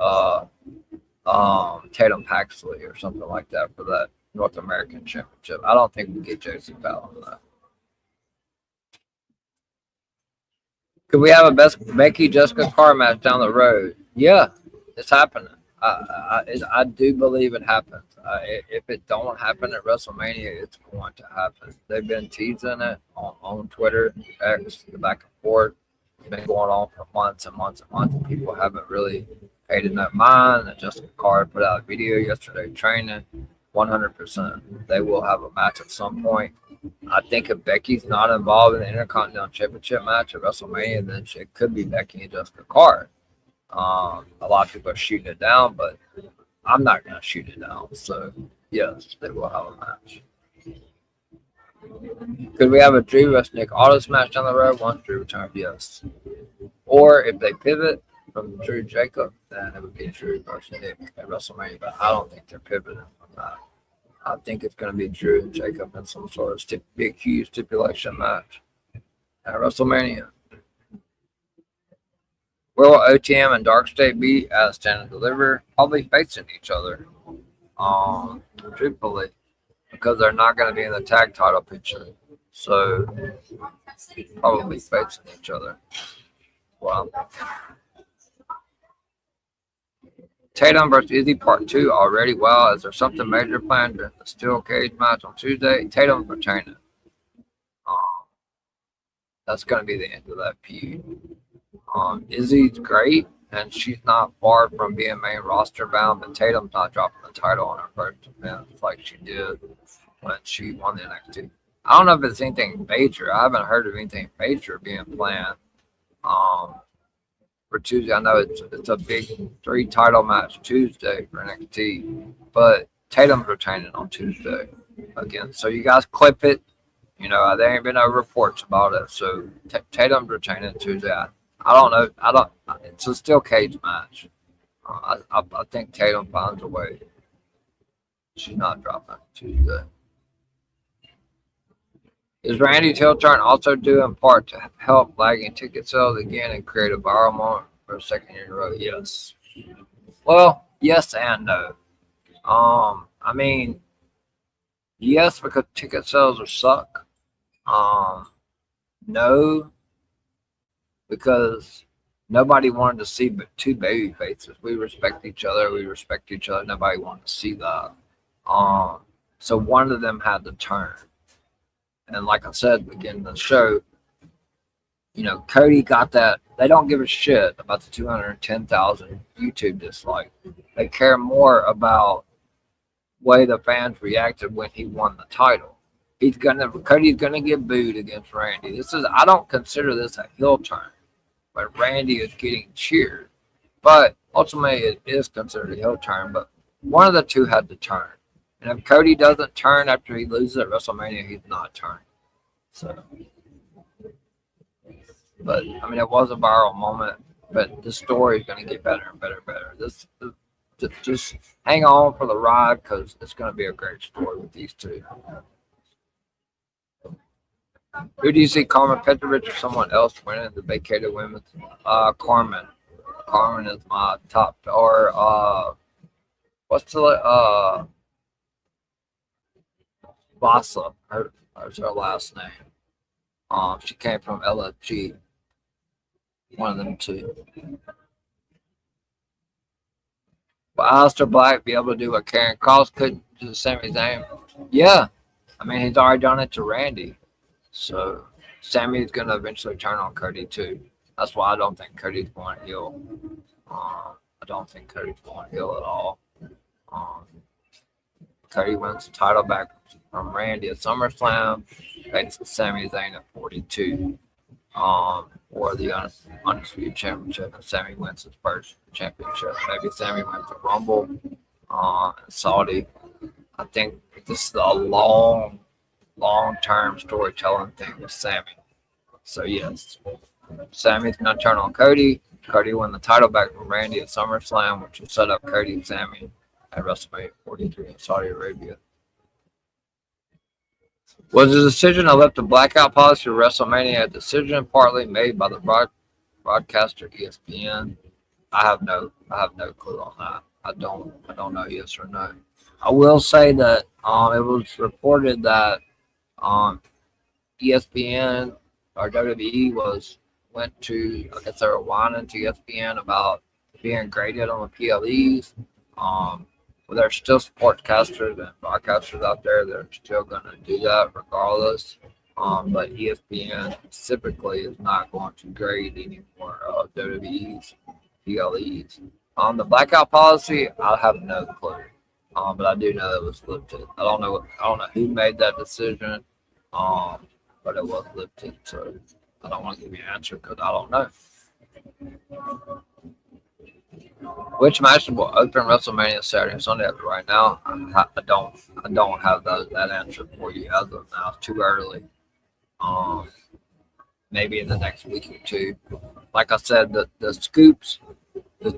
[SPEAKER 3] Tatum Paxley or something like that for that North American Championship. I don't think we get JC Fallon that. Could we have a Becky Jessica Carr match down the road? Yeah, it's happening. I do believe it happens. If it don't happen at WrestleMania, it's going to happen. They've been teasing it on Twitter, X, the back and forth. It's been going on for months and months and months, and people haven't really paid enough mind. And Jessica Carr put out a video yesterday training. 100%. They will have a match at some point. I think if Becky's not involved in the Intercontinental Championship match at WrestleMania, then it could be Becky and Jessica Carr. A lot of people are shooting it down, but I'm not going to shoot it down. So, yes, they will have a match. Could we have a Drew vs. Nick Aldis match down the road once Drew returns? Yes. Or if they pivot from Drew Jacob, then it would be Drew versus Nick at WrestleMania. But I don't think they're pivoting from that. I think it's going to be Drew and Jacob in some sort of big, huge stipulation match at WrestleMania. Where will OTM and Dark State be as Stand and Deliver? Probably facing each other. Truthfully, because they're not going to be in the tag title picture. So, probably facing each other. Well, Tatum versus Izzy Part 2 already. Wow, is there something major planned during the steel cage match on Tuesday? Tatum retaining. That's going to be the end of that feud. Izzy's great, and she's not far from being main roster bound, but Tatum's not dropping the title on her first defense like she did when she won the NXT. I don't know if it's anything major. I haven't heard of anything major being planned for Tuesday. I know it's a big 3-title match Tuesday for NXT, but Tatum's retaining on Tuesday again. So you guys clip it, You know, there ain't been no reports about it. So Tatum's retaining Tuesday. I don't know. I don't. It's a steel cage match. I think Tatum finds a way. She's not dropping Tuesday. Is Randy's heel turn also due in part to help lagging ticket sales again and create a viral moment for a second year in a row? Yes. Well, yes and no. I mean, yes, because ticket sales are suck. No, because nobody wanted to see but two baby faces. We respect each other. We respect each other. Nobody wanted to see that. So one of them had to turn. And like I said, beginning of the show, you know, Cody got that. They don't give a shit about the 210,000 YouTube dislikes. They care more about the way the fans reacted when he won the title. Cody's gonna get booed against Randy. I don't consider this a heel turn, but Randy is getting cheered. But ultimately, it is considered a heel turn. But one of the two had to turn. And if Cody doesn't turn after he loses at WrestleMania, he's not turning. So, but I mean, it was a viral moment. But the story is going to get better and better and better. Just hang on for the ride because it's going to be a great story with these two. Who do you see, Carmen Petrovich or someone else winning the vacated women's? Carmen. Carmen is my top. Or what's the Vasa, that's her last name. She came from LFG. One of them two. But Aleister Black be able to do what Karen Cross couldn't do Sami Zayn? Yeah. I mean, he's already done it to Randy. So Sammy's going to eventually turn on Cody too. That's why I don't think Cody's going heel. I don't think Cody's going heel at all. Cody wins the title back from Randy at SummerSlam, faces Sami Zayn at 42, or the Undisputed Championship, and Sami wins his first championship. Maybe Sami wins the Rumble in Saudi. I think this is a long-term storytelling thing with Sami. So yes, Sami's gonna turn on Cody. Cody won the title back from Randy at SummerSlam, which will set up Cody and Sami at WrestleMania 43 in Saudi Arabia. Was the decision to lift the blackout policy of WrestleMania a decision partly made by the broadcaster ESPN? I have no clue on that. I don't know yes or no. I will say that it was reported that ESPN or WWE went to, I guess they were whining to ESPN about being graded on the PLEs. Well, there's still sportscasters and broadcasters out there that are still going to do that regardless. But ESPN specifically is not going to grade any more WWE's PLEs. The blackout policy, I have no clue. But I do know it was lifted. I don't know who made that decision. But it was lifted. So I don't want to give you an answer because I don't know. Which match will open WrestleMania Saturday and Sunday after right now? I don't have that answer for you as of now. It's too early. Maybe in the next week or two. Like I said, the scoops, the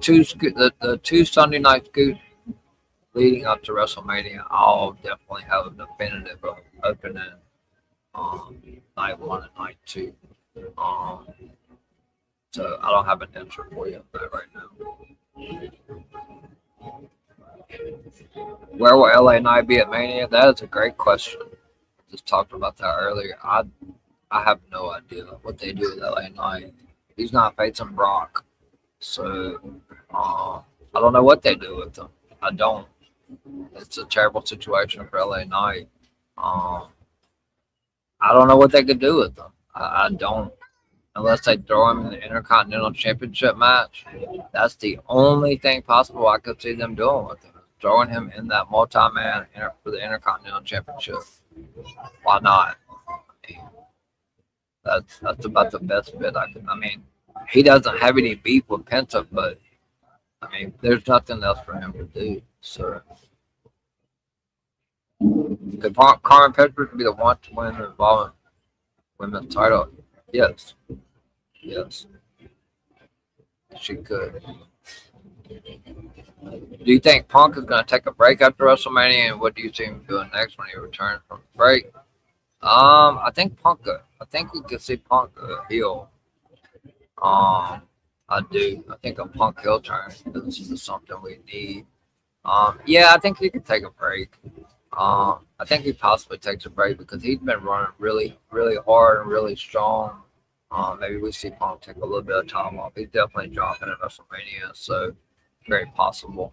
[SPEAKER 3] two Sunday night scoops leading up to WrestleMania, I'll definitely have a definitive opening night 1 and night 2. So I don't have an answer for you on that right now. Where will LA Knight be at Mania? That is a great question. Just talked about that earlier. I have no idea what they do with LA Knight. He's not facing Brock. So I don't know what they do with him. I don't. It's a terrible situation for LA Knight. I don't know what they could do with him. I don't. Unless they throw him in the Intercontinental Championship match. That's the only thing possible I could see them doing with him. Throwing him in that multi-man for the Intercontinental Championship. Why not? That's about the best bit I can. I mean, he doesn't have any beef with Penta, but I mean, there's nothing else for him to do. So Could Carmen Petra be the one to win the involvement women's title? Yes. Yes. She could. Do you think Punk is going to take a break after WrestleMania, and what do you see him doing next when he returns from the break? I think Punk. I think we could see Punk heel. I do. I think a Punk heel turn is something we need. Yeah, I think he could take a break. I think he possibly takes a break because he's been running really, really hard and really strong. Maybe we see Punk take a little bit of time off. He's definitely dropping at WrestleMania, so very possible.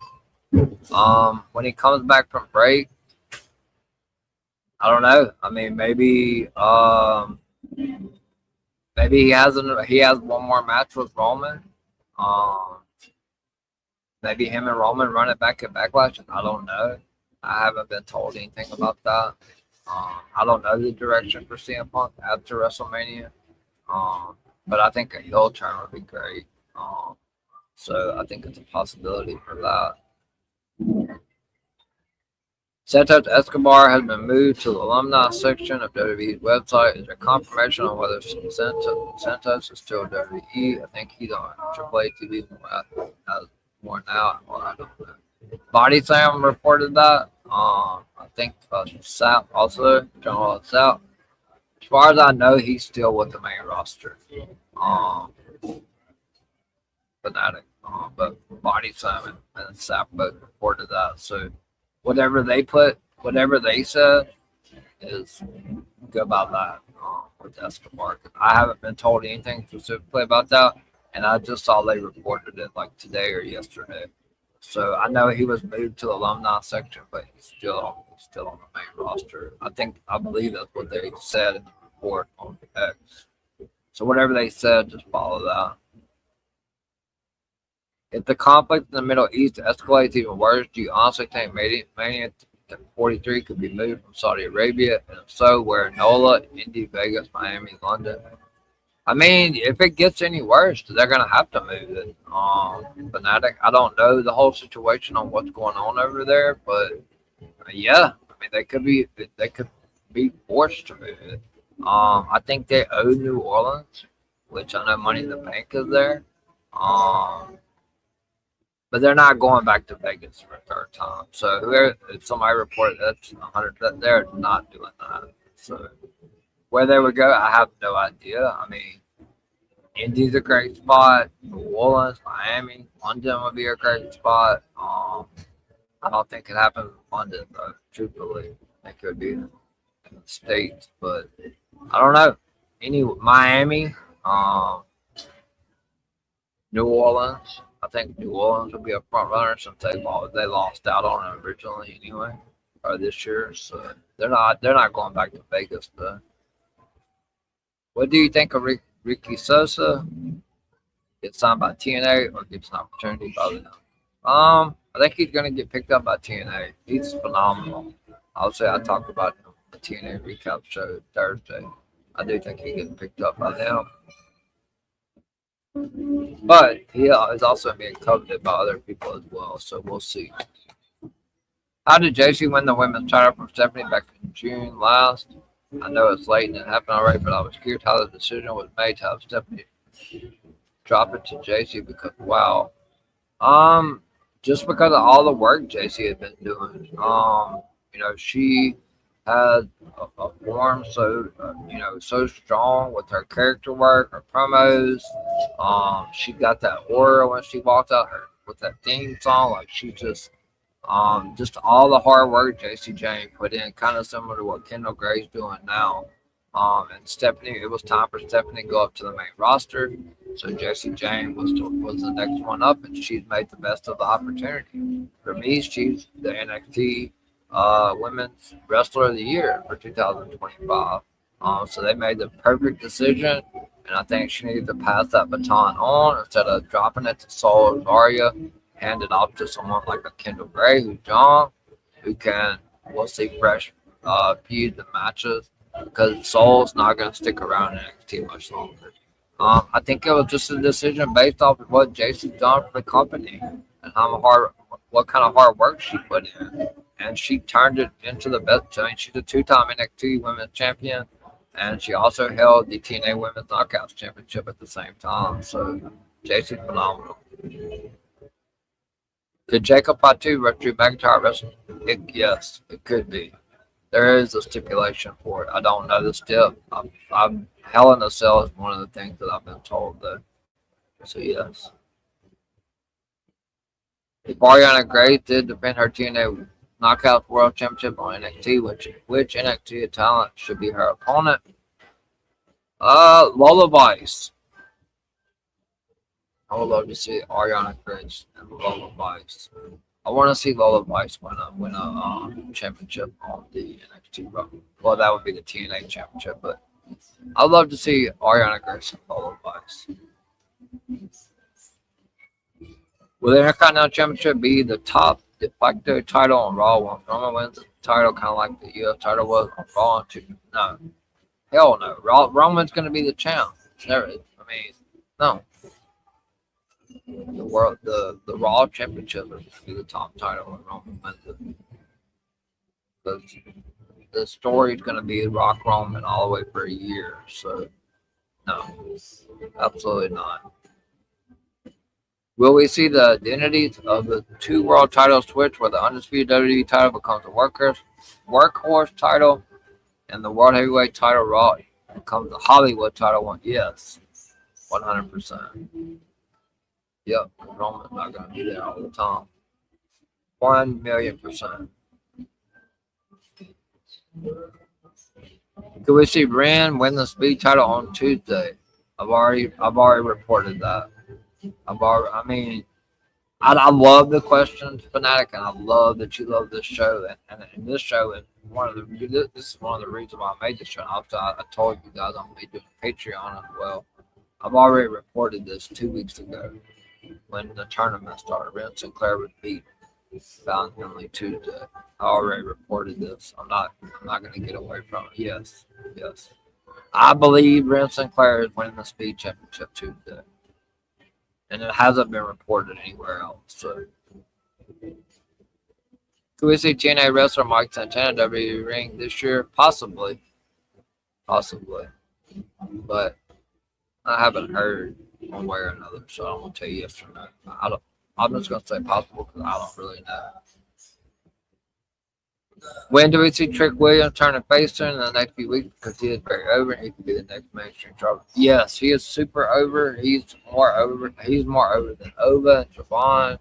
[SPEAKER 3] When he comes back from break, I don't know. I mean, maybe he has one more match with Roman. Maybe him and Roman run it back at Backlash. I don't know. I haven't been told anything about that. I don't know the direction for CM Punk after WrestleMania. But I think a heel turn would be great. So I think it's a possibility for that. Santos Escobar has been moved to the alumni section of WWE's website. Is there confirmation on whether Santos is still WWE? I think he's on AAA TV more now. Well, I don't know. Body Slam reported that. I think Sap also, John Sap. As far as I know, he's still with the main roster. Fanatic. But Body Slam and Sap both reported that. So whatever they said is good about that with Escobar. I haven't been told anything specifically about that, and I just saw they reported it like today or yesterday. So I know he was moved to the alumni section, but he's still on the main roster. I believe that's what they said in the report on X. So whatever they said, just follow that. If the conflict in the Middle East escalates even worse, do you honestly think Mania 43 could be moved from Saudi Arabia? And if so, where? NOLA, Indy, Vegas, Miami, London? I mean, if it gets any worse, they're going to have to move it. Fanatic, I don't know the whole situation on what's going on over there, but yeah, I mean, they could be forced to move it. I think they owe New Orleans, which I know Money in the Bank is there. But they're not going back to Vegas for a third time. So if somebody reported that's 100, they're not doing that. So where they would go, I have no idea. I mean, Indy's a great spot. New Orleans, Miami, London would be a great spot. I don't think it happens in London, though, truthfully. I think it would be in the States, but I don't know. Miami, New Orleans. I think New Orleans would be a front runner since they lost out on it originally anyway, or this year. So they're not going back to Vegas though. What do you think of Ricky Sosa? Get signed by TNA or gets an opportunity by them? I think he's gonna get picked up by TNA. He's phenomenal. Obviously, I talked about him on the TNA recap show Thursday. I do think he gets picked up by them. But he is also being coveted by other people as well, so we'll see. How did JC win the women's title from Stephanie back in June last? I know it's late and it happened already, but I was curious how the decision was made to have Stephanie drop it to JC because, wow. Just because of all the work JC had been doing. She had a form so strong with her character work, her promos. She got that aura when she walked out with that theme song. Like she just all the hard work JC Jane put in, kind of similar to what Kendall Gray's doing now. And Stephanie, it was time for Stephanie to go up to the main roster. So JC Jane was the next one up, and she's made the best of the opportunity. For me, she's the NXT Women's Wrestler of the Year for 2025. So they made the perfect decision, and I think she needed to pass that baton on instead of dropping it to Sol Azaria, hand it off to someone like a Kendall Gray who's young, who we'll see fresh feuds and matches, because Sol's not going to stick around in NXT much longer. I think it was just a decision based off of what JC's done for the company and what kind of hard work she put in. and she turned it into the best. I mean, she's a two-time NXT Women's Champion, and she also held the TNA Women's Knockouts Championship at the same time. So, JC's phenomenal. Could Jacob Fatu versus Drew McIntyre wrestle? Yes, it could be. There is a stipulation for it. I don't know the stip. Hell in a Cell is one of the things that I've been told, though. So, yes. If Ariana Grace did defend her TNA Knockout World Championship on NXT, which NXT talent should be her opponent? Lola Vice. I would love to see Ariana Grace and Lola Vice. I want to see Lola Vice win a championship on the NXT run. Well, that would be the TNA championship, but I'd love to see Ariana Grace and Lola Vice. Will the Intercontinental Championship be the top de facto title on Raw once Roman wins the title, kind of like the US title was on Raw? No. Hell no. Roman's going to be the champ. No. The Raw Championship is going to be the top title when Roman wins it. The story is going to be Rock Roman all the way for a year. So, no. Absolutely not. Will we see the identities of the two world titles switch where the undisputed WWE title becomes the workhorse title and the world heavyweight title Raw becomes the Hollywood title one? Yes. 100%. Yep. Roman's not going to be there all the time. 1,000,000%. Could we see Ren win the Speed title on Tuesday? I've already reported that. I love the questions, Fanatic, and I love that you love this show. And this show is this is one of the reasons why I made this show. I told you guys I'm going to be doing Patreon as well. I've already reported this 2 weeks ago when the tournament started. Ren Sinclair was beat Finally Tuesday. I already reported this. I'm not going to get away from it. Yes. I believe Ren Sinclair is winning the Speed Championship Tuesday. And it hasn't been reported anywhere else. So, could we see TNA wrestler Mike Santana WWE ring this year? Possibly, but I haven't heard one way or another, so I don't want to tell you yes or no. I'm just gonna say possible because I don't really know. When do we see Trick Williams turning face soon in the next few weeks? Because he is very over and he could be the next mainstream star. Yes, he is super over. He's more over than Ova and Javon.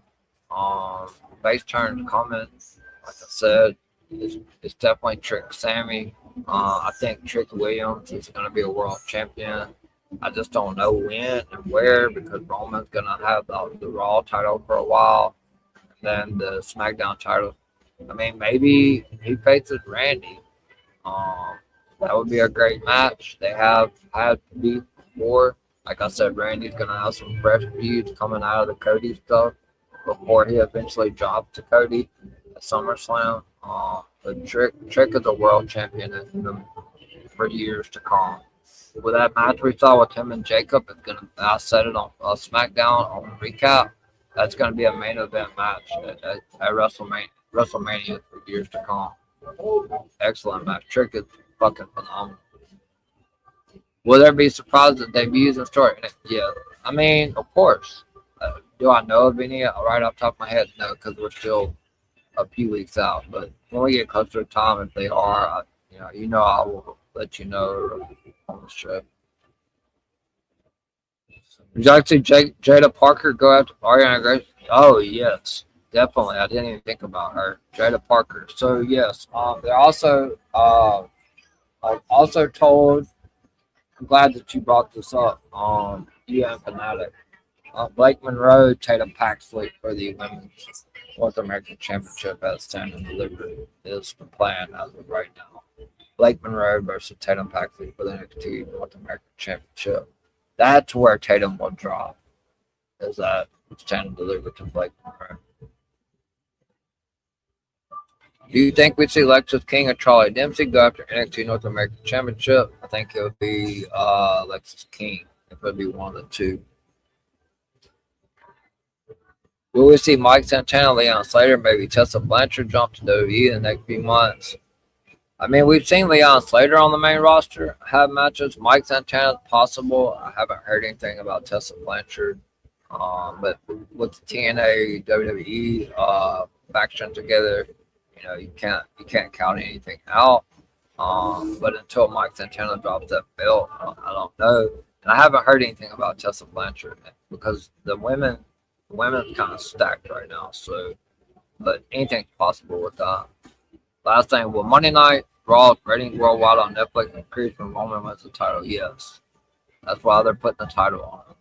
[SPEAKER 3] Face turn comments, like I said, it's definitely Trick Sammy. I think Trick Williams is going to be a world champion. I just don't know when and where because Roman's going to have the Raw title for a while. And then the SmackDown title. I mean, maybe he faces Randy. That would be a great match. They have had beef before. Like I said, Randy's going to have some fresh feuds coming out of the Cody stuff before he eventually drops to Cody at SummerSlam. But Trick is a world champion for years to come. With that match we saw with him and Jacob, I said it on SmackDown on Recap. That's going to be a main event match at WrestleMania for years to come. Excellent match. Trick is fucking phenomenal. Will there be surprises at debuts in story? Yeah. I mean, of course. Do I know of any right off the top of my head? No, because we're still a few weeks out. But when we get closer to time, if they are, I will let you know on the show. Would you like to see Jada Parker go after Ariana Grace? Oh, yes. Definitely. I didn't even think about her. Jada Parker. So, yes. They're also, I'm also told, I'm glad that you brought this up, you and Fanatic. Blake Monroe, Tatum Paxley for the Women's North American Championship as Stand and Deliver is the plan as of right now. Blake Monroe versus Tatum Paxley for the NXT North American Championship. That's where Tatum will drop. Is that Stand and Deliver to Blake Monroe. Do you think we'd see Lexus King or Charlie Dempsey go after NXT North American Championship? I think it would be Lexus King. It would be one of the two. Will we see Mike Santana, Leon Slater, maybe Tessa Blanchard jump to WWE in the next few months? I mean, we've seen Leon Slater on the main roster have matches. Mike Santana is possible. I haven't heard anything about Tessa Blanchard. But with the TNA WWE faction together, you can't count anything out. But until Mike Santana drops that belt, I don't know. And I haven't heard anything about Tessa Blanchard because the women's kind of stacked right now. So, but anything's possible with that. Last thing, will Monday Night Raw ratings worldwide on Netflix increase when Roman wins the title? Yes. That's why they're putting the title on him.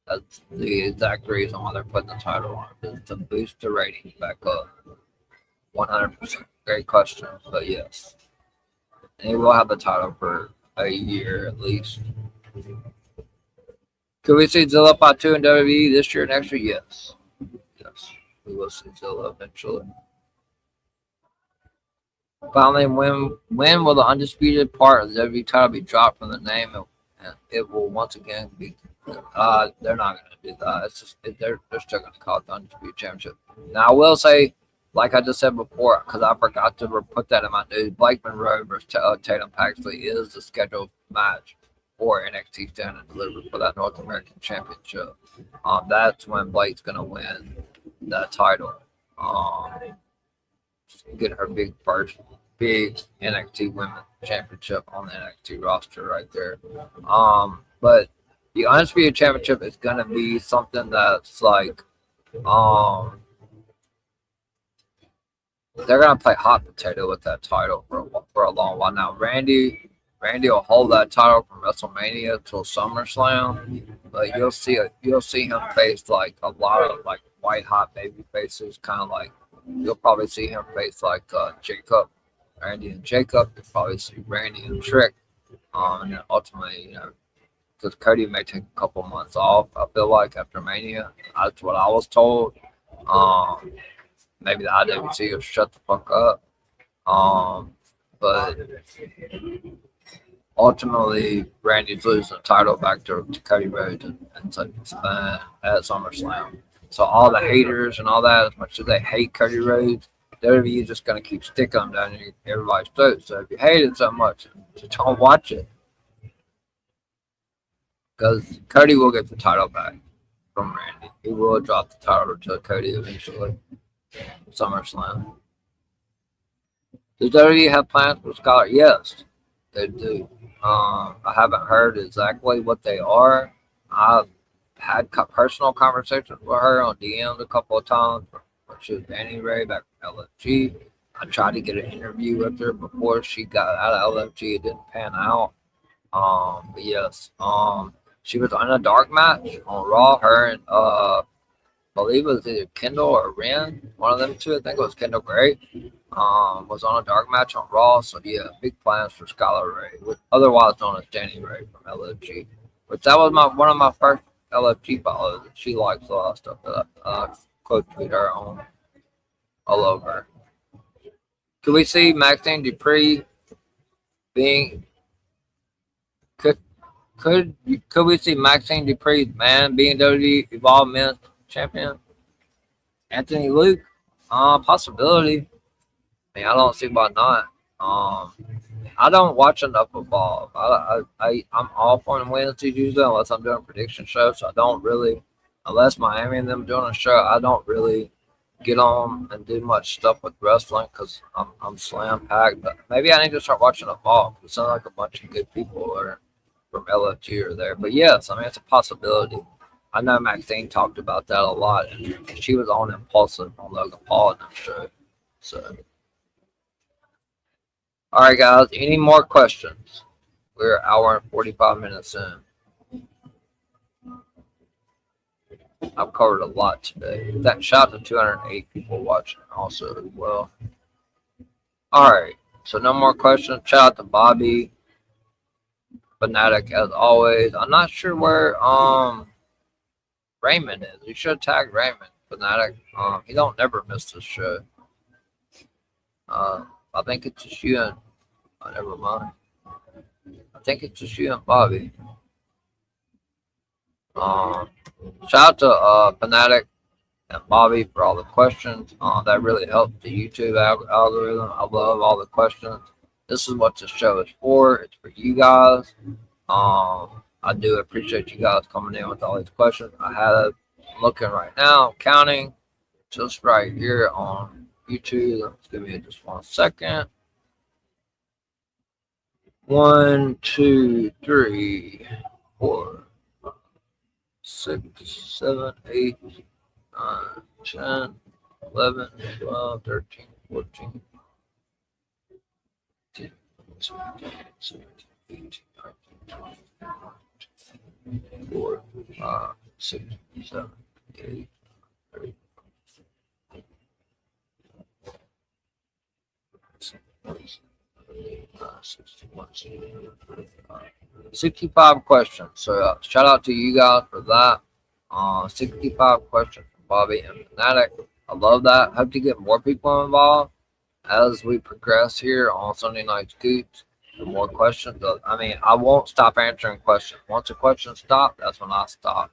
[SPEAKER 3] That's the exact reason why they're putting the title on him, is to boost the ratings back up. 100%. Great question, but yes. And he will have the title for a year at least. Could we see Zilla Fatu in WWE this year, next year? Yes. Yes. We will see Zilla eventually. Finally, when will the undisputed part of the WWE title be dropped from the name, and it will once again be? They're not going to do that. It's just they're still going to call it the undisputed championship. Now, I will say, like I just said before, because I forgot to put that in my news, Blake Monroe versus Tatum Paxley is the scheduled match for NXT Stand and Deliver for that North American Championship. That's when Blake's going to win that title. Get her big NXT Women's Championship on the NXT roster right there. But the Undisputed Championship is going to be something that's like, they're going to play hot potato with that title for a long while. Now, Randy will hold that title from WrestleMania till SummerSlam, but you'll see him face like a lot of like white hot baby faces, kind of like you'll probably see him face like Randy and Jacob. You'll probably see Randy and Trick, and then ultimately, because Cody may take a couple months off. I feel like after Mania, that's what I was told. Maybe the IWC will shut the fuck up. But ultimately, Randy's losing the title back to Cody Rhodes and at SummerSlam. So all the haters and all that, as much as they hate Cody Rhodes, WWE is just going to keep sticking them down everybody's throat. So if you hate it so much, just don't watch it. Because Cody will get the title back from Randy. He will drop the title to Cody eventually. SummerSlam. Does WWE have plans for Skylar? Yes, they do. I haven't heard exactly what they are. I've had personal conversations with her on DMs a couple of times when she was Danny Ray back from LFG. I tried to get an interview with her before she got out of LFG. It didn't pan out. But yes, she was on a dark match on Raw. Her and I believe it was either Kendall or Ren, one of them two. I think it was Kendall Gray. Was on a dark match on Raw. So yeah, big plans for Skylar Ray, otherwise known as Danny Ray from LFG. Which that was one of my first LFG followers. She likes a lot of stuff that I quote tweet her on all over. Could we see Maxine Dupree being? Could we see Maxine Dupree's man being WWE Evolved Men's Champion? Anthony Luke? Possibility. I mean, I don't see why not. I don't watch enough Evolve. I'm off on Wednesdays usually unless I'm doing prediction shows. So I don't really, unless Miami and them doing a show, I don't really get on and do much stuff with wrestling because I'm slam packed. But maybe I need to start watching Evolve. It sounds like a bunch of good people are from LFG are there. But yes, I mean, it's a possibility. I know Maxine talked about that a lot, and she was on Impulsive on Logan Paul in that show. So, all right, guys, any more questions? We're an hour and 45 minutes in. I've covered a lot today. That shout out to 208 people watching also as well. All right, so no more questions. Shout out to Bobby Fanatic as always. I'm not sure where Raymond is. You should tag Raymond Fanatic. He don't never miss this show. I think it's just you and never mind. I think it's just you and Bobby. Shout out to Fanatic. and Bobby for all the questions. That really helps the YouTube algorithm. I love all the questions. This is what this show is for. It's for you guys. I do appreciate you guys coming in with all these questions. I have looking right now, counting just right here on YouTube. Let's give me just 1 second. 1, 2, 3, 4, 5, 6, 7, 8, 9, 10, 11, 12, 13, 14, 15, 16, 17, 18, 19, 20, 4, 5, 6, 7, 8, 9, 65 questions. So shout out to you guys for that. 65 questions from Bobby and Fanatic. I love that. Hope to get more people involved as we progress here on Sunday Night Scoops. The more questions. I mean, I won't stop answering questions. Once a question stops, that's when I stop.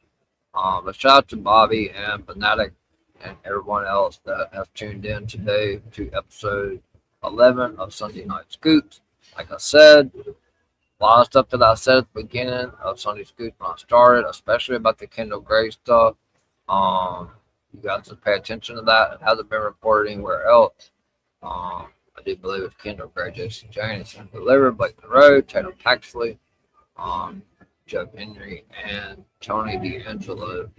[SPEAKER 3] But shout out to Bobby and Fanatic and everyone else that has tuned in today to episode 11 of Sunday Night Scoops. Like I said, a lot of stuff that I said at the beginning of Sunday Scoops when I started, especially about the Kendall Gray stuff. You guys just pay attention to that. It hasn't been reported anywhere else. I do believe it's Kendall Gray, Jason James, and delivered Blake Monroe, Tatum Paxley, Joe Henry, and Tony D'Angelo.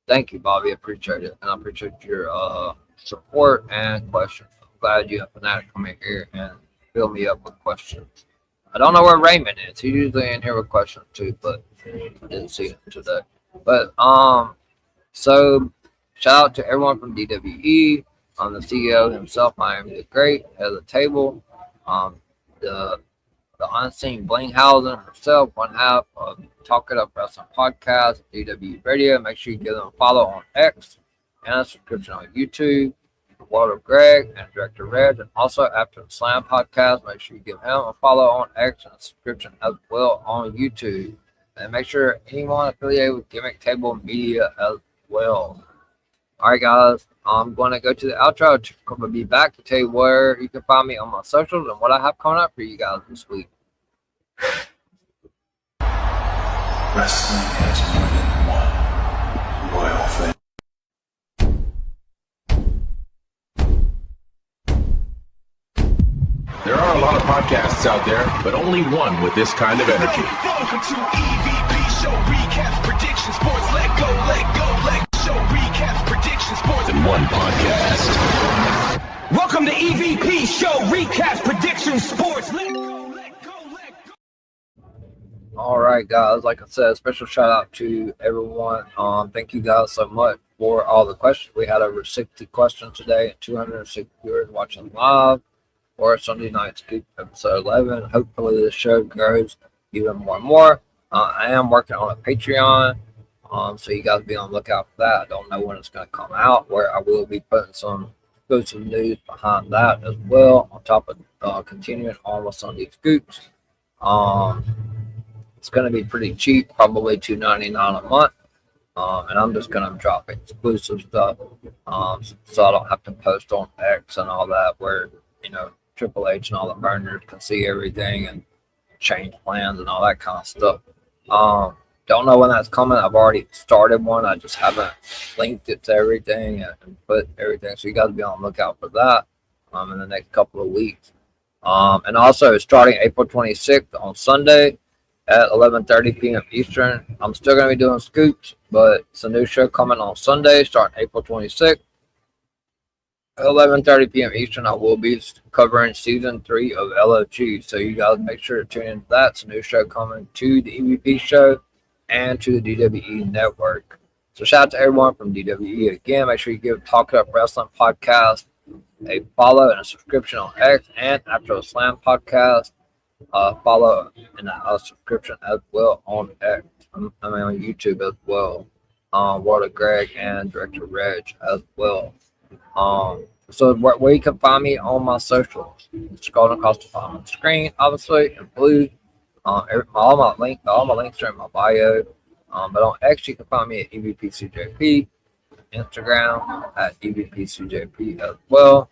[SPEAKER 3] Thank you, Bobby. I appreciate it. And I appreciate your support and questions. I'm glad you have Fanatic come in here and fill me up with questions. I don't know where Raymond is. He's usually in here with questions too, but I didn't see him today. But so shout out to everyone from DWE, the CEO himself, Miami the Great, head of the table, the unseen Blinghausen herself, one half of Talk It Up Wrestling Podcast, DWE Radio. Make sure you give them a follow on X and a subscription on YouTube. Walter Gregg and Director Reg, and also After the Slam Podcast. Make sure you give him a follow on X and a subscription as well on YouTube. And make sure anyone affiliated with Gimmick Table Media as well. Alright guys, I'm going to go to the outro. I'm going to be back to tell you where you can find me on my socials and what I have coming up for you guys this week.
[SPEAKER 4] Wrestling has more than one royal fan.
[SPEAKER 1] There are a lot of podcasts out there, but only one with this kind of energy.
[SPEAKER 2] Welcome to EVP Show Recaps Predictions Sports. Let go, show recaps predictions sports
[SPEAKER 1] In one podcast.
[SPEAKER 2] Welcome to EVP Show Recaps Predictions Sports. Let go.
[SPEAKER 3] Alright guys, like I said, special shout out to everyone. Thank you guys so much for all the questions. We had over 60 questions today and 260 viewers watching live for Sunday Night Scoop episode 11. Hopefully the show grows even more and more. I am working on a Patreon, so you guys be on the lookout for that. I don't know when it's going to come out, where I will be putting some exclusive news behind that as well, on top of continuing on with Sunday Scoops. It's going to be pretty cheap, probably $2.99 a month, and I'm just going to drop exclusive stuff, so I don't have to post on X and all that, where, you know, Triple H and all the burners can see everything and change plans and all that kind of stuff. Don't know when that's coming. I've already started one. I just haven't linked it to everything and put everything. So you guys be on the lookout for that in the next couple of weeks. And also starting April 26th on Sunday at 11:30 p.m. Eastern. I'm still going to be doing scoops, but it's a new show coming on Sunday starting April 26th. 11:30 p.m. Eastern, I will be covering season 3 of LOG. So you guys make sure to tune into that. It's a new show coming to the EVP show and to the DWE network. So shout out to everyone from DWE again. Make sure you give Talk It Up Wrestling Podcast a follow and a subscription on X, and After the Slam Podcast follow and a subscription as well on X. I mean on YouTube as well. Walter Gregg and Director Reg as well. So where you can find me on my socials, scrolling across the bottom of the screen, obviously in blue. All my links are in my bio. But on X you can find me at EVPCJP. Instagram at EVPCJP as well.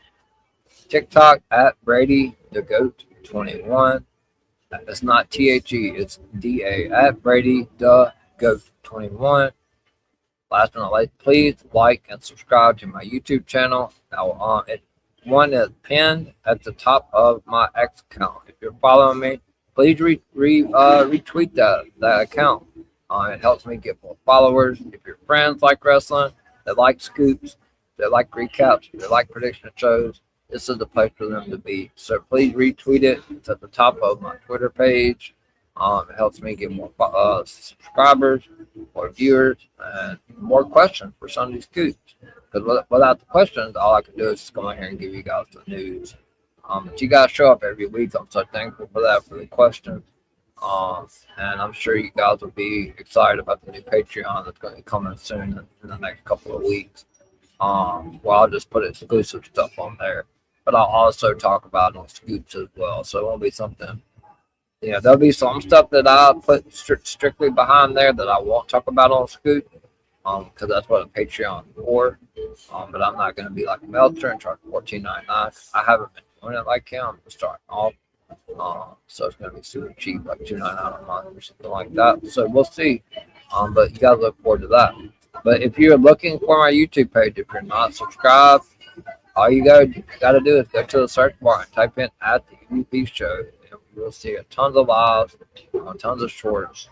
[SPEAKER 3] TikTok at Brady the Goat 21. It's not THE, it's DA at Brady the Goat 21. Last but not least, please like and subscribe to my YouTube channel. Now, one is pinned at the top of my X account. If you're following me, please retweet that account. It helps me get more followers. If your friends like wrestling, they like scoops, they like recaps, they like prediction shows, this is the place for them to be. So please retweet it. It's at the top of my Twitter page. It helps me get more subscribers, more viewers, and more questions for Sunday Scoops. Because without the questions, all I can do is just come out here and give you guys the news. But you guys show up every week. I'm so thankful for that, for the questions. And I'm sure you guys will be excited about the new Patreon that's going to be coming soon in the next couple of weeks. Well, I'll just put exclusive stuff on there. But I'll also talk about it on Scoops as well. So it won't be something. There'll be some stuff that I'll put strictly behind there that I won't talk about on Scoop, because that's what a Patreon is for. But I'm not going to be like Meltzer and charge $14.99. I haven't been doing it like him starting off. So it's going to be super cheap, like $2.99 a month or something like that. So we'll see. But you guys look forward to that. But if you're looking for my YouTube page, if you're not subscribed, all you got to do is go to the search bar and type in at the EVP Show. You'll see tons of lives, tons of shorts,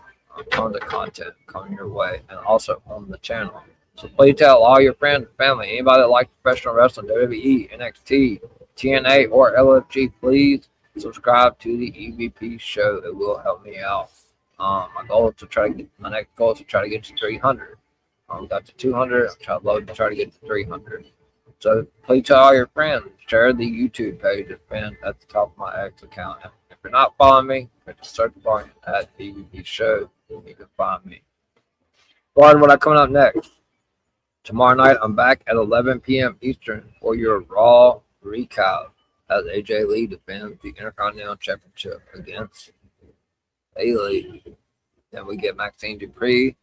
[SPEAKER 3] tons of content coming your way, and also on the channel. So please tell all your friends and family, anybody that likes professional wrestling, WWE, NXT, TNA, or LFG, please subscribe to the EVP Show. It will help me out. My next goal is to try to get to 300. We got to 200. I'm trying to get to 300. So please tell all your friends. Share the YouTube page. It's been at the top of my X account. If you're not following me, hit the search bar at the EVP Show. You can find me. What I coming up next? Tomorrow night, I'm back at 11 p.m. Eastern for your Raw recap as AJ Lee defends the Intercontinental Championship against Bayley. Then we get Maxine Dupree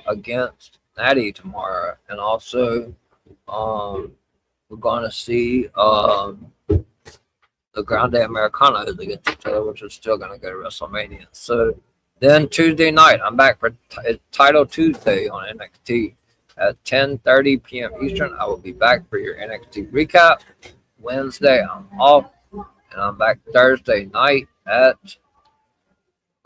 [SPEAKER 3] against Natty tomorrow, and also we're going to see the Grande Americana against each other, which is still going to go to WrestleMania. So then Tuesday night, I'm back for Title Tuesday on NXT at 10:30 p.m. Eastern. I will be back for your NXT recap. Wednesday, I'm off, and I'm back Thursday night at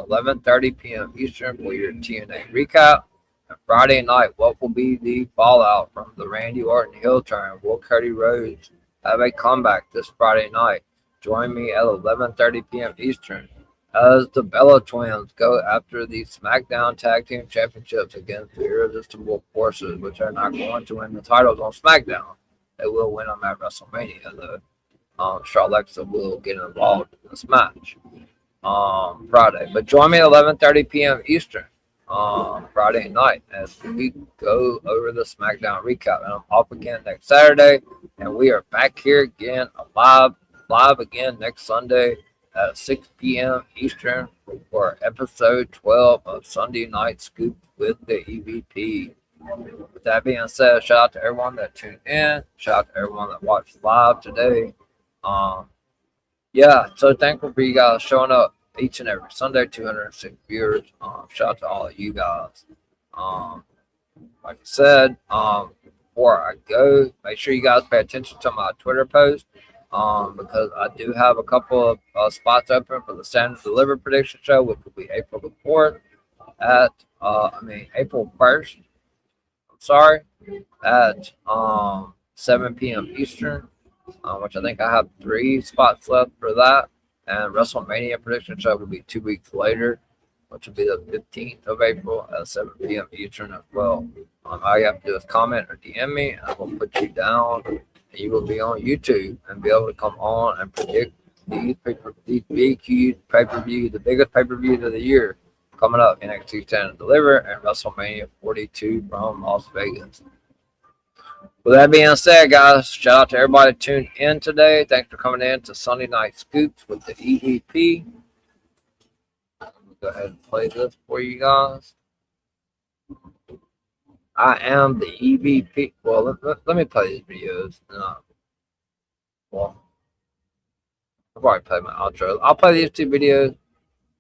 [SPEAKER 3] 11:30 p.m. Eastern for your TNA recap. And Friday night, what will be the fallout from the Randy Orton heel turn? Will Cody Rhodes have a comeback this Friday night? Join me at 11:30 p.m. Eastern as the Bella Twins go after the SmackDown Tag Team Championships against the Irresistible Forces, which are not going to win the titles on SmackDown. They will win them at WrestleMania, though. Charlotte will get involved in this match Friday. But join me at 11:30 p.m. Eastern Friday night as we go over the SmackDown recap. And I'm off again next Saturday, and we are back here again live again next Sunday at 6 p.m. Eastern for episode 12 of Sunday Night Scoop with the EVP. With that being said, shout out to everyone that tuned in. Shout out to everyone that watched live today. So thankful for you guys showing up each and every Sunday. 206 viewers. Shout out to all of you guys. Like I said, before I go, make sure you guys pay attention to my Twitter post. Because I do have a couple of spots open for the Stand and Deliver prediction show, which will be April the 4th April 1st. At 7 p.m. Eastern, which I think I have 3 spots left for that. And WrestleMania prediction show will be 2 weeks later, which will be the 15th of April at 7 p.m. Eastern as well. All you have to do is comment or DM me, and I will put you down. And you will be on YouTube and be able to come on and predict these BQ pay-per-view, the biggest pay-per-view of the year coming up, NXT Stand and Deliver and WrestleMania 42 from Las Vegas. With that being said, guys, shout out to everybody tuned in today. Thanks for coming in to Sunday Night Scoops with the EVP. Go ahead and play this for you guys. I am the EVP. Well, let me play these videos. Well, I've already played my outro. I'll play these 2 videos,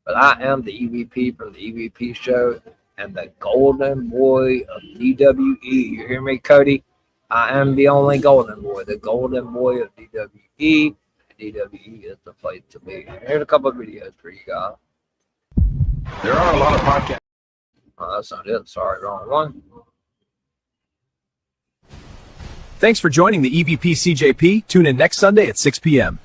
[SPEAKER 3] but I am the EVP from the EVP show and the golden boy of DWE. You hear me, Cody? I am the only golden boy, the golden boy of DWE. DWE is the place to be. Here's a couple of videos for you guys.
[SPEAKER 1] There are a lot of podcasts.
[SPEAKER 3] Oh, that's not it. Sorry, wrong one.
[SPEAKER 5] Thanks for joining the EVP CJP. Tune in next Sunday at 6 p.m.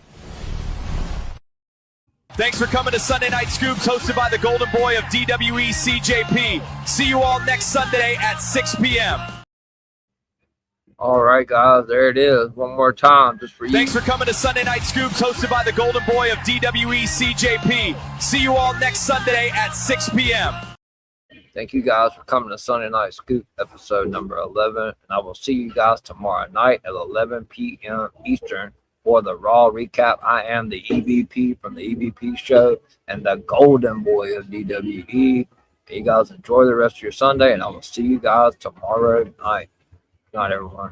[SPEAKER 6] Thanks for coming to Sunday Night Scoops, hosted by the Golden Boy of DWE CJP. See you all next Sunday at 6 p.m.
[SPEAKER 3] All right, guys, there it is. One more time, just for you.
[SPEAKER 6] Thanks for coming to Sunday Night Scoops, hosted by the Golden Boy of DWE CJP. See you all next Sunday at 6 p.m.
[SPEAKER 3] Thank you guys for coming to Sunday Night Scoop, episode number 11. And I will see you guys tomorrow night at 11 p.m. Eastern for the Raw recap. I am the EVP from the EVP show and the golden boy of DWE. You guys enjoy the rest of your Sunday, and I will see you guys tomorrow night. Good night, everyone.